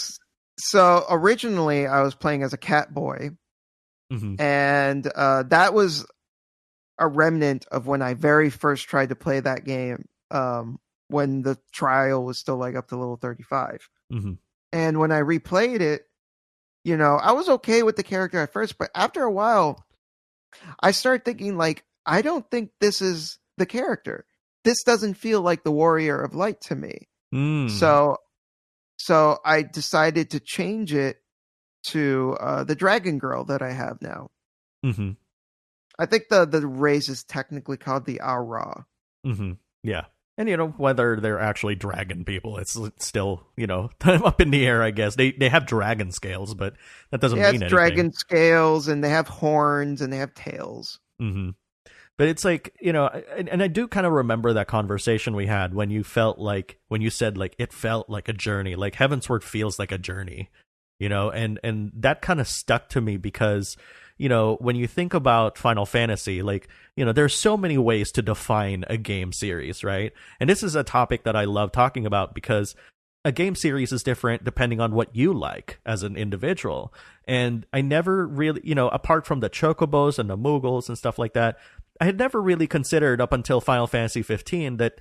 So originally I was playing as a cat boy, and that was a remnant of when I very first tried to play that game, when the trial was still like up to level 35. And when I replayed it, I was okay with the character at first, but after a while, I started thinking like, I don't think this is the character. This doesn't feel like the Warrior of Light to me. So I decided to change it to the Dragon Girl that I have now. I think the race is technically called the Aura. Yeah. And, whether they're actually dragon people, it's still, up in the air, I guess. They have dragon scales, but that doesn't mean anything. Dragon scales, and they have horns, and they have tails. But it's like, and I do kind of remember that conversation we had when you said, like, it felt like a journey. Like, Heavensward feels like a journey, and that kind of stuck to me because, when you think about Final Fantasy, like, there's so many ways to define a game series, right? And this is a topic that I love talking about because a game series is different depending on what you like as an individual. And I never really, apart from the Chocobos and the Moogles and stuff like that, I had never really considered up until Final Fantasy 15 that,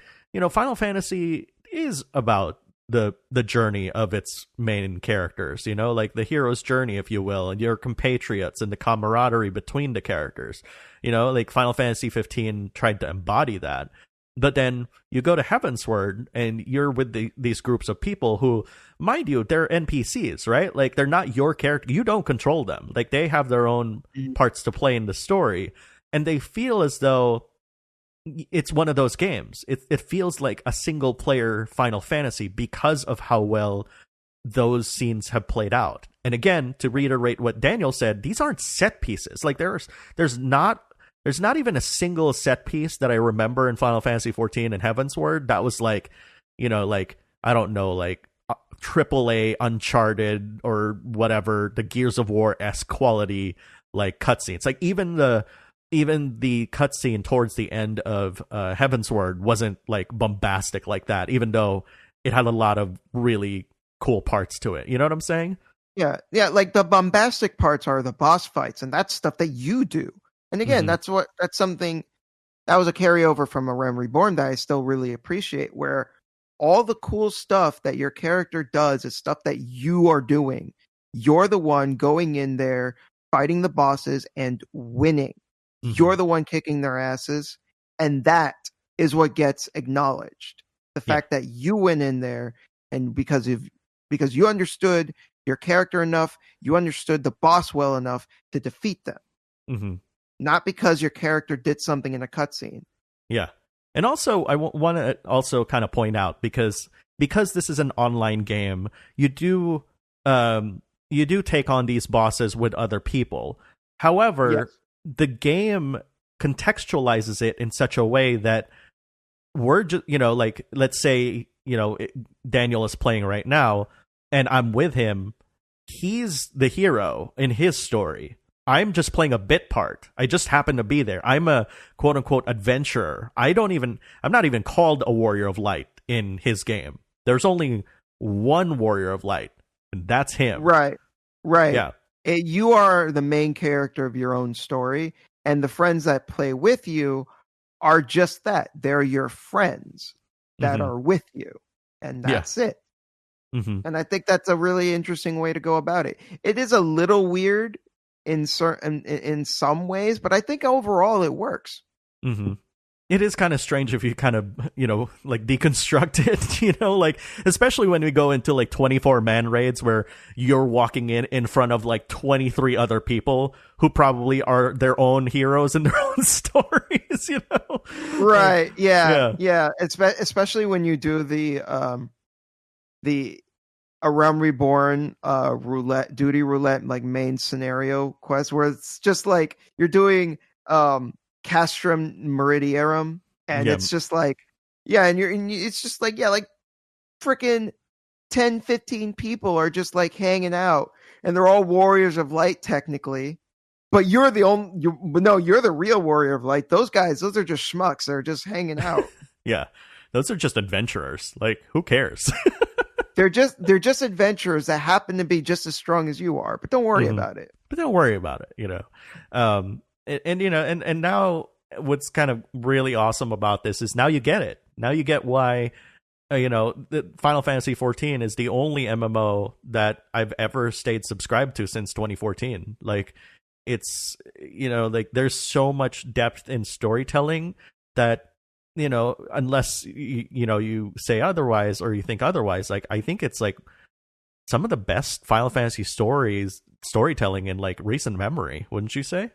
Final Fantasy is about the journey of its main characters, like the hero's journey, if you will, and your compatriots and the camaraderie between the characters, like Final Fantasy 15 tried to embody that. But then you go to Heavensward and you're with these groups of people who, mind you, they're NPCs, right? Like, they're not your character. You don't control them. Like, they have their own parts to play in the story, and they feel as though it's one of those games. It feels like a single player Final Fantasy because of how well those scenes have played out. And again, to reiterate what Daniel said, these aren't set pieces. Like, there's not even a single set piece that I remember in Final Fantasy 14 and Heavensward that was like, like, I don't know, like AAA Uncharted or whatever, the Gears of War-esque quality like cutscenes. Like, even the cutscene towards the end of Heavensward wasn't like bombastic like that, even though it had a lot of really cool parts to it. You know what I'm saying? Yeah, like the bombastic parts are the boss fights, and that's stuff that you do. And again, Mhm. that's something that was a carryover from A Realm Reborn that I still really appreciate, where all the cool stuff that your character does is stuff that you are doing. You're the one going in there, fighting the bosses and winning. You're Mhm. the one kicking their asses, and that is what gets acknowledged. The Yeah. fact that you went in there and because you understood your character enough, you understood the boss well enough to defeat them, Mhm. not because your character did something in a cutscene. Yeah. And also, I want to also kind of point out because this is an online game, you do take on these bosses with other people. Yes. However, the game contextualizes it in such a way that we're just, like, let's say, Daniel is playing right now and I'm with him. He's the hero in his story. I'm just playing a bit part. I just happen to be there. I'm a quote unquote adventurer. I'm not even called a warrior of light in his game. There's only one warrior of light, and that's him. Right. Right. Yeah. You are the main character of your own story, and the friends that play with you are just that. They're your friends that Hmm. are with you, and Yeah. that's it. Hmm. And I think that's a really interesting way to go about it. It is a little weird in certain in some ways, but I think overall it works. Hmm. It is kind of strange if you kind of, like deconstruct it, like, especially when we go into like 24-man raids where you're walking in front of like 23 other people who probably are their own heroes in their own stories. Right. Yeah. Yeah. Yeah. Especially when you do the A Realm Reborn roulette like main scenario quest where it's just like you're doing Castrum Meridiarum, and Yeah. it's just like it's just like like freaking 10, 15 people are just like hanging out, and they're all warriors of light technically, but you're the only but no, you're the real warrior of light. Those are just schmucks. They're just hanging out. Yeah. Those are just adventurers. Like, who cares? They're just adventurers that happen to be just as strong as you are, but don't worry Hmm. about it. But don't worry about it. And now what's kind of really awesome about this is now you get it. Now you get why, the Final Fantasy 14 is the only MMO that I've ever stayed subscribed to since 2014. Like, it's, like, there's so much depth in storytelling that, unless you say otherwise or you think otherwise, like, I think it's like some of the best Final Fantasy storytelling in like recent memory, wouldn't you say?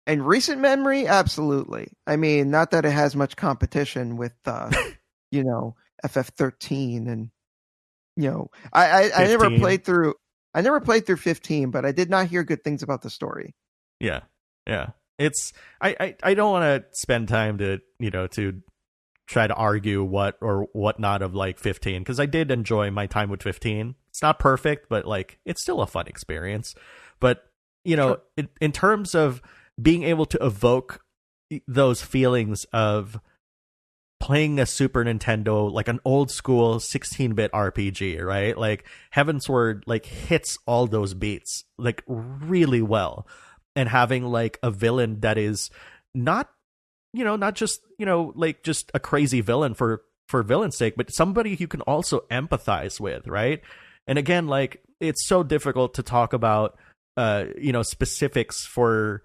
In recent memory, absolutely. I mean, not that it has much competition with FF13, and I never 15. played through. I never played through 15, but I did not hear good things about the story. Yeah. Yeah. It's I don't want to spend time to try to argue what or what not of like 15, because I did enjoy my time with 15. It's not perfect, but like it's still a fun experience. But Sure. in terms of being able to evoke those feelings of playing a Super Nintendo, like an old school 16-bit RPG, right? Like Heavensward like hits all those beats like really well, and having like a villain that is not not just like just a crazy villain for villain's sake, but somebody you can also empathize with, right? And again, like, it's so difficult to talk about specifics for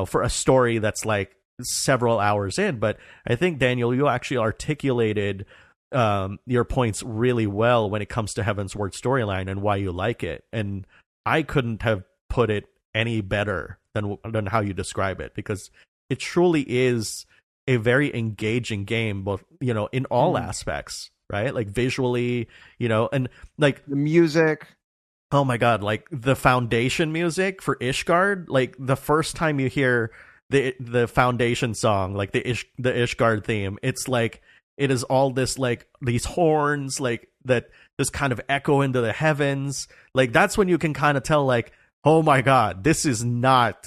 for a story that's like several hours in, but I think, Daniel, you actually articulated your points really well when it comes to Heavensward storyline and why you like it, and I couldn't have put it any better than how you describe it, because it truly is a very engaging game, both in all Mhm. aspects, right? Like visually, and like, The music. oh my god, like the foundation music for Ishgard, like the first time you hear the foundation song, like the Ishgard theme, it's like it is all this like these horns like that just kind of echo into the heavens. Like, that's when you can kind of tell, like, oh my god, this is not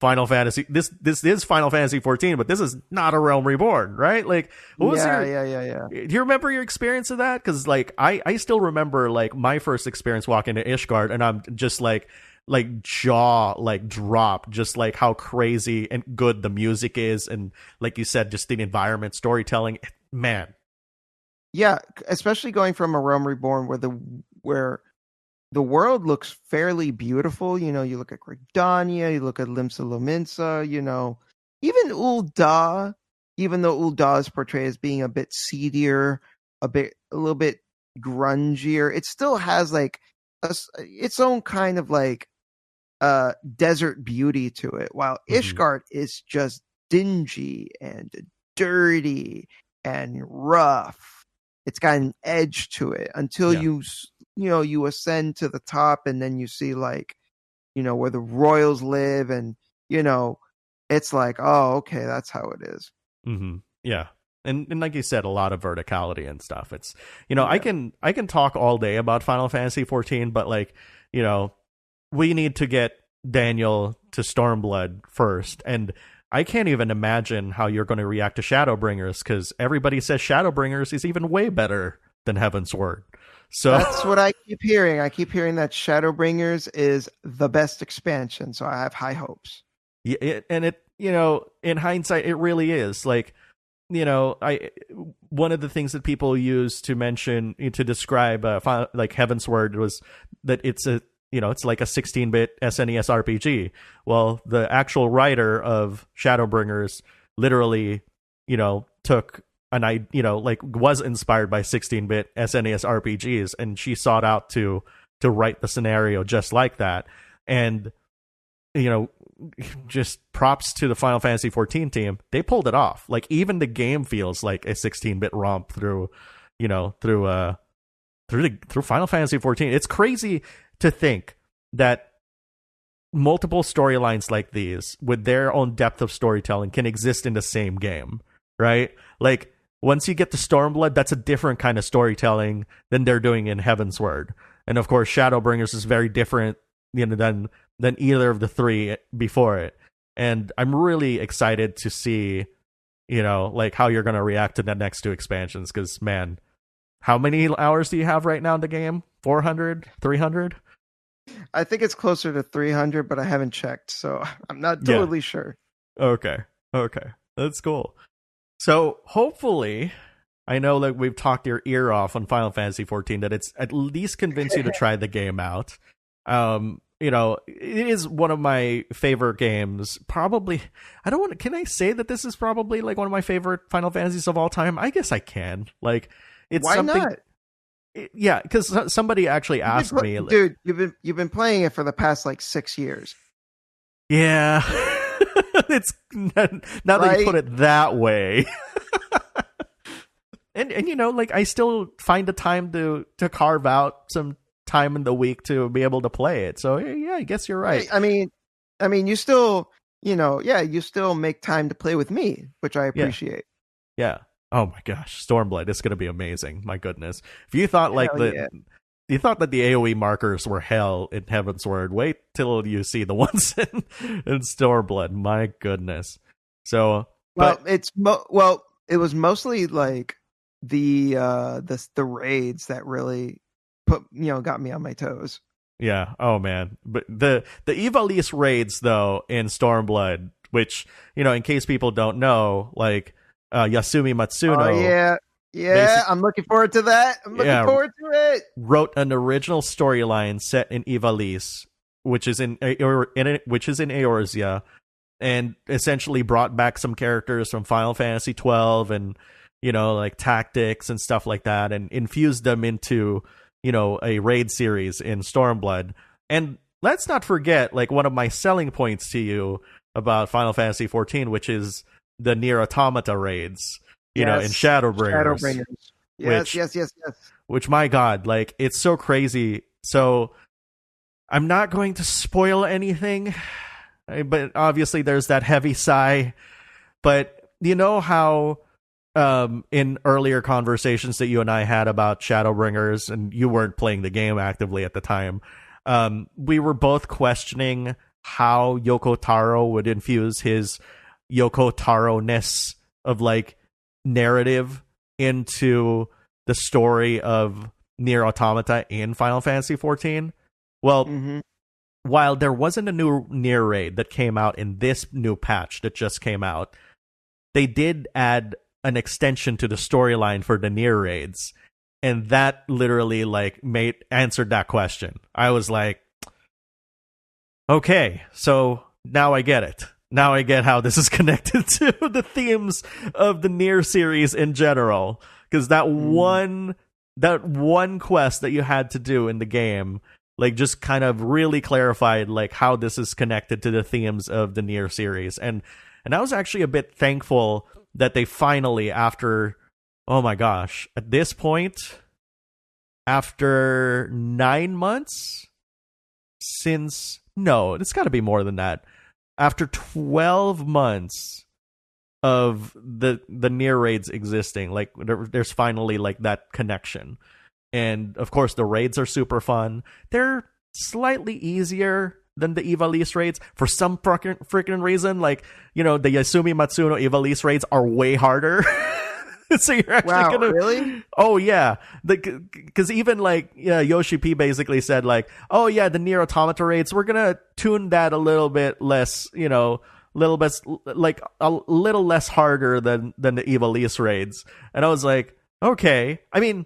Final Fantasy. This is Final Fantasy 14, but this is not a Realm Reborn, right? Like, what was yeah. Do you remember your experience of that? Because like I still remember like my first experience walking to Ishgard, and I'm just like jaw like drop, just like how crazy and good the music is, and like you said, just the environment, storytelling, man. Yeah, especially going from a Realm Reborn where the world looks fairly beautiful. You know, you look at Gridania, you look at Limsa Lominsa, you know, even Ul'dah, even though Ul'dah is portrayed as being a bit seedier, a little bit grungier, it still has like its own kind of like desert beauty to it, while Ishgard is just dingy and dirty and rough. It's got an edge to it until you ascend to the top, and then you see like, you know, where the royals live, and you know, it's like, oh, okay, that's how it is. Yeah. And like you said, a lot of verticality and stuff. It's, you know, I can talk all day about Final Fantasy 14, but like, you know, we need to get Daniel to Stormblood first, and I can't even imagine how you're going to react to Shadowbringers, because everybody says Shadowbringers is even way better than Heavensward. So that's what I keep hearing. I keep hearing that Shadowbringers is the best expansion, so I have high hopes. Yeah, and it, you know, in hindsight, it really is. Like, you know, one of the things that people use to mention to describe like Heavensward was that it's a, you know, it's like a 16-bit SNES RPG. Well, the actual writer of Shadowbringers literally, you know, was inspired by 16-bit SNES RPGs, and she sought out to write the scenario just like that. And, you know, just props to the Final Fantasy 14 team. They pulled it off. Like, even the game feels like a 16-bit romp through Final Fantasy 14. It's crazy to think that multiple storylines like these with their own depth of storytelling can exist in the same game, right? Like, once you get to Stormblood, that's a different kind of storytelling than they're doing in Heavensward. And of course, Shadowbringers is very different, you know, than either of the three before it. And I'm really excited to see, you know, like how you're going to react to the next two expansions, because man, how many hours do you have right now in the game? 400? 300? I think it's closer to 300, but I haven't checked, so I'm not totally sure. Okay. That's cool. So hopefully, I know that we've talked your ear off on Final Fantasy 14, that it's at least convinced you to try the game out. You know, it is one of my favorite games. Probably, can I say that this is probably like one of my favorite Final Fantasies of all time? I guess I can. Like, it's Why something. Not? Yeah, because somebody actually asked me, dude, you've been playing it for the past like 6 years. Yeah, it's not that you put it that way. and you know, like, I still find the time to carve out some time in the week to be able to play it. So yeah, I guess you're right. I mean, you still, you know, you still make time to play with me, which I appreciate. Yeah. Oh my gosh, Stormblood is going to be amazing. My goodness. If you thought you thought that the AoE markers were hell in Heavensward, wait till you see the ones in Stormblood. My goodness. So, it was mostly like the raids that really got me on my toes. Yeah. Oh man. But the Ivalice raids though in Stormblood, which, you know, in case people don't know, like, Yasumi Matsuno. Oh, yeah. I'm looking forward to that. I'm looking forward to it. Wrote an original storyline set in Ivalice, which is in Eorzea, and essentially brought back some characters from Final Fantasy 12 and, you know, like tactics and stuff like that, and infused them into, you know, a raid series in Stormblood. And let's not forget, like, one of my selling points to you about Final Fantasy 14, which is the Nier Automata raids, you know, in Shadowbringers. Yes. Which, my God, like, it's so crazy. So I'm not going to spoil anything, but obviously there's that heavy sigh. But you know how in earlier conversations that you and I had about Shadowbringers, and you weren't playing the game actively at the time, we were both questioning how Yoko Taro would infuse his Yoko Taro-ness of like narrative into the story of Nier Automata in Final Fantasy XIV. Well, while there wasn't a new Nier raid that came out in this new patch that just came out, they did add an extension to the storyline for the Nier raids, and that literally like answered that question. I was like, okay, so now I get it. Now I get how this is connected to the themes of the Nier series in general, because that one quest that you had to do in the game, like, just kind of really clarified like how this is connected to the themes of the Nier series, and I was actually a bit thankful that they finally, after, oh my gosh, at this point, after 9 months since, no, it's got to be more than that. After 12 months of the Nier raids existing, like there's finally like that connection. And of course the raids are super fun. They're slightly easier than the Ivalice raids for some freaking reason. Like, you know, the Yasumi Matsuno Ivalice raids are way harder. So you're actually gonna really? Oh yeah, because even like Yoshi P basically said like, oh yeah, the Nier Automata raids, we're gonna tune that a little bit less, you know, little bit like a little less harder than the Ivalice raids. And I was like, okay. I mean,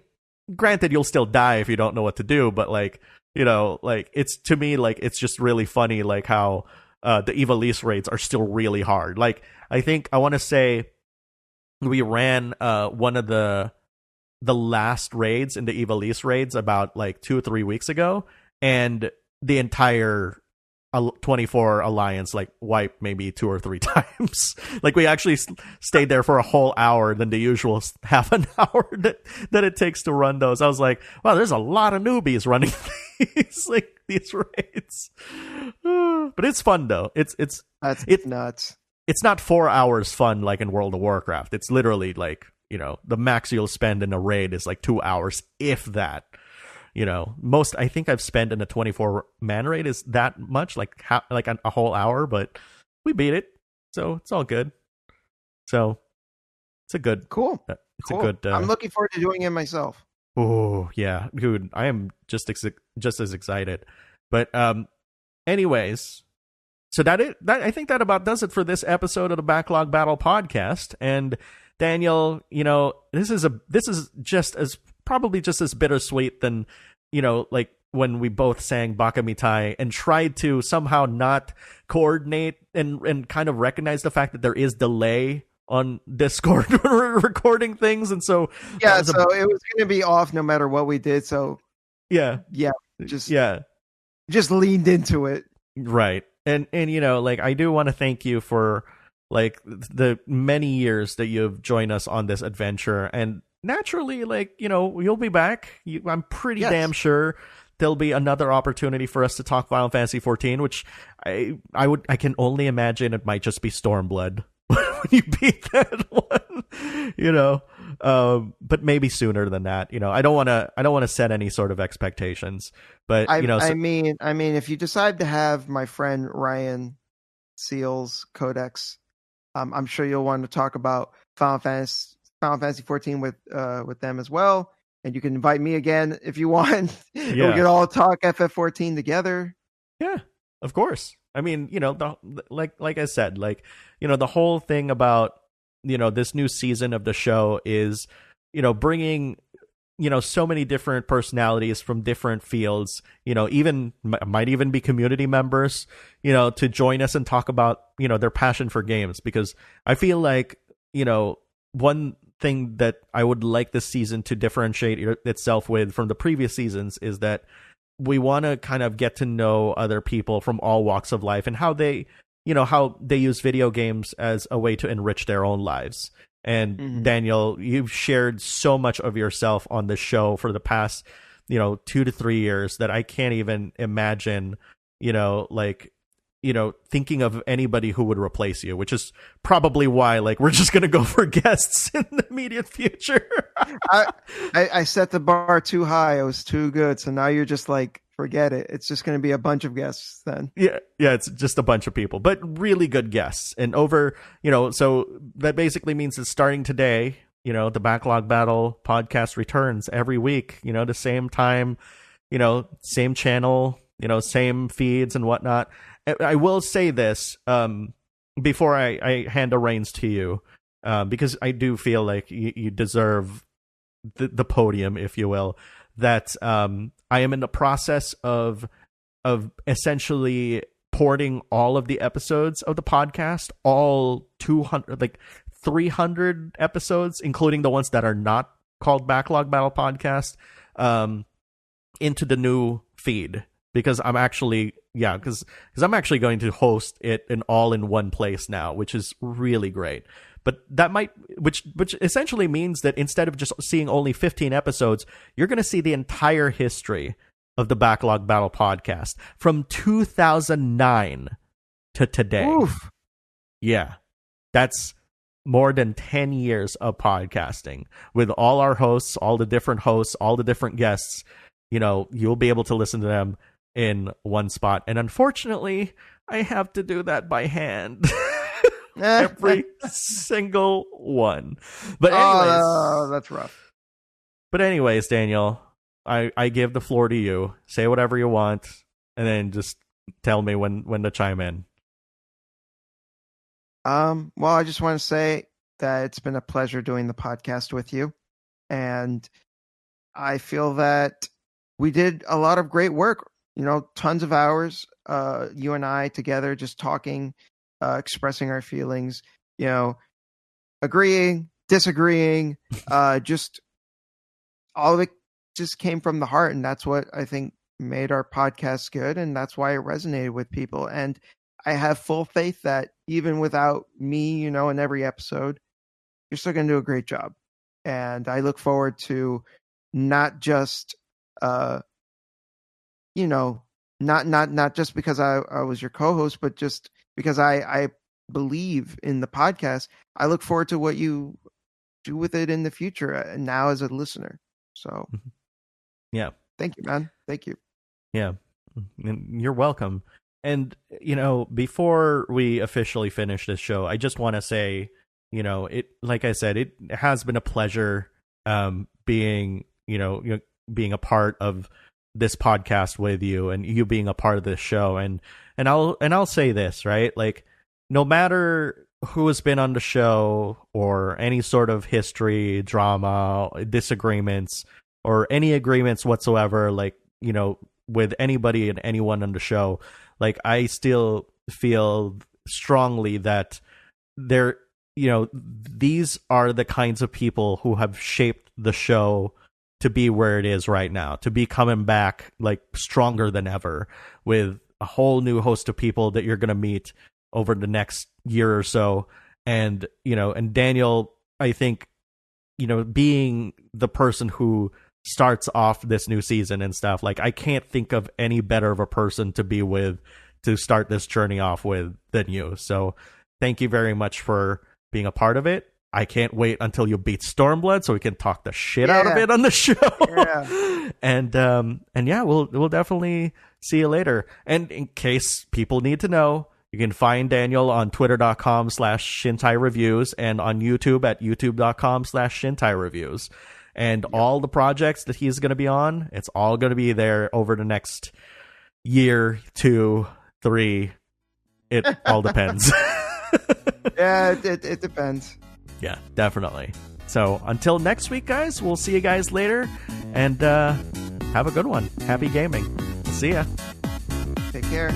granted, you'll still die if you don't know what to do, but like, you know, like, it's, to me, like, it's just really funny like how the Ivalice raids are still really hard. Like, I think I want to say we ran one of the last raids in the Ivalice raids about like 2 or 3 weeks ago, and the entire 24 alliance like wiped maybe 2 or 3 times. Like, we actually stayed there for a whole hour than the usual half an hour that it takes to run those. I was like, wow, there's a lot of newbies running these raids. But it's fun though. It's nuts. It's not 4 hours fun like in World of Warcraft. It's literally like, you know, the max you'll spend in a raid is like 2 hours, if that. You know, most I think I've spent in a 24-man raid is that much, like a whole hour, but we beat it, so it's all good. So it's a good, cool. It's cool. A good. I'm looking forward to doing it myself. Oh yeah, dude, I am just as excited. But anyways. So that I think that about does it for this episode of the Backlog Battle podcast. And Daniel, you know, this is probably just as bittersweet than, you know, like when we both sang Baka Mitai and tried to somehow not coordinate and kind of recognize the fact that there is delay on Discord when we're recording things. And so yeah, so it was going to be off no matter what we did. So yeah, just leaned into it. Right. And you know, like, I do want to thank you for like the many years that you've joined us on this adventure, and naturally, like, you know, you'll be back. I'm pretty damn sure there'll be another opportunity for us to talk Final Fantasy XIV, which I can only imagine it might just be Stormblood when you beat that one, you know. But maybe sooner than that. You know, I don't want to set any sort of expectations. But you know, I mean, if you decide to have my friend Ryan Seals Codex, I'm sure you'll want to talk about Final Fantasy XIV with them as well. And you can invite me again if you want. Yeah. We can all talk FF14 together. Yeah, of course. I mean, you know, like I said, like, you know, the whole thing about, you know, this new season of the show is, you know, bringing, you know, so many different personalities from different fields, you know, even might even be community members, you know, to join us and talk about, you know, their passion for games. Because I feel like, you know, one thing that I would like this season to differentiate itself with from the previous seasons is that we want to kind of get to know other people from all walks of life and how they, you know, how they use video games as a way to enrich their own lives. And Daniel, you've shared so much of yourself on the show for the past, you know, 2 to 3 years that I can't even imagine, you know, like, you know, thinking of anybody who would replace you, which is probably why, like, we're just going to go for guests in the immediate future. I set the bar too high. It was too good. So now you're just like forget it. It's just going to be a bunch of guests then. Yeah, it's just a bunch of people, but really good guests. And over, so that basically means that starting today, the Backlog Battle podcast returns every week, the same time, same channel, same feeds and whatnot. I will say this before I hand the reins to you, because I do feel like you deserve the podium, if you will, that I am in the process of essentially porting all of the episodes of the podcast, all 300 episodes, including the ones that are not called Backlog Battle Podcast, into the new feed, because I'm actually going to host it all in one place now, which is really great. But that which essentially means that instead of just seeing only 15 episodes, you're going to see the entire history of the Backlog Battle podcast from 2009 to today. Oof. Yeah, that's more than 10 years of podcasting with all our hosts, all the different hosts, all the different guests. You'll be able to listen to them in one spot. And unfortunately, I have to do that by hand. Every single one. But anyways, that's rough. But anyways, Daniel, I give the floor to you. Say whatever you want, and then just tell me when to chime in. Well, I just want to say that it's been a pleasure doing the podcast with you, and I feel that we did a lot of great work. Tons of hours, you and I together, just talking, expressing our feelings, agreeing, disagreeing, just all of it just came from the heart. And that's what I think made our podcast good. And that's why it resonated with people. And I have full faith that even without me, in every episode, you're still going to do a great job. And I look forward to not just, not just because I was your co-host, but just because I believe in the podcast. I look forward to what you do with it in the future, and now as a listener. So, yeah, thank you, man. Thank you. Yeah, you're welcome. And before we officially finish this show, I just want to say, it, like I said, it has been a pleasure being a part of this podcast with you, and you being a part of this show. And I'll say this, right? Like, no matter who has been on the show or any sort of history, drama, disagreements, or any agreements whatsoever, like, with anybody and anyone on the show, like, I still feel strongly that these are the kinds of people who have shaped the show to be where it is right now, to be coming back like stronger than ever, with a whole new host of people that you're going to meet over the next year or so. And, and Daniel, I think, being the person who starts off this new season and stuff, like, I can't think of any better of a person to be with, to start this journey off with, than you. So thank you very much for being a part of it. I can't wait until you beat Stormblood so we can talk the shit out of it on the show. Yeah. And yeah, we'll definitely see you later. And in case people need to know, you can find Daniel on twitter.com/Shintai Reviews and on YouTube at youtube.com/Shintai Reviews. And all the projects that he's going to be on, it's all going to be there over the next year, 2, 3. It all depends. Yeah, it depends. Yeah, definitely. So until next week, guys, we'll see you guys later. And have a good one. Happy gaming. See ya. Take care.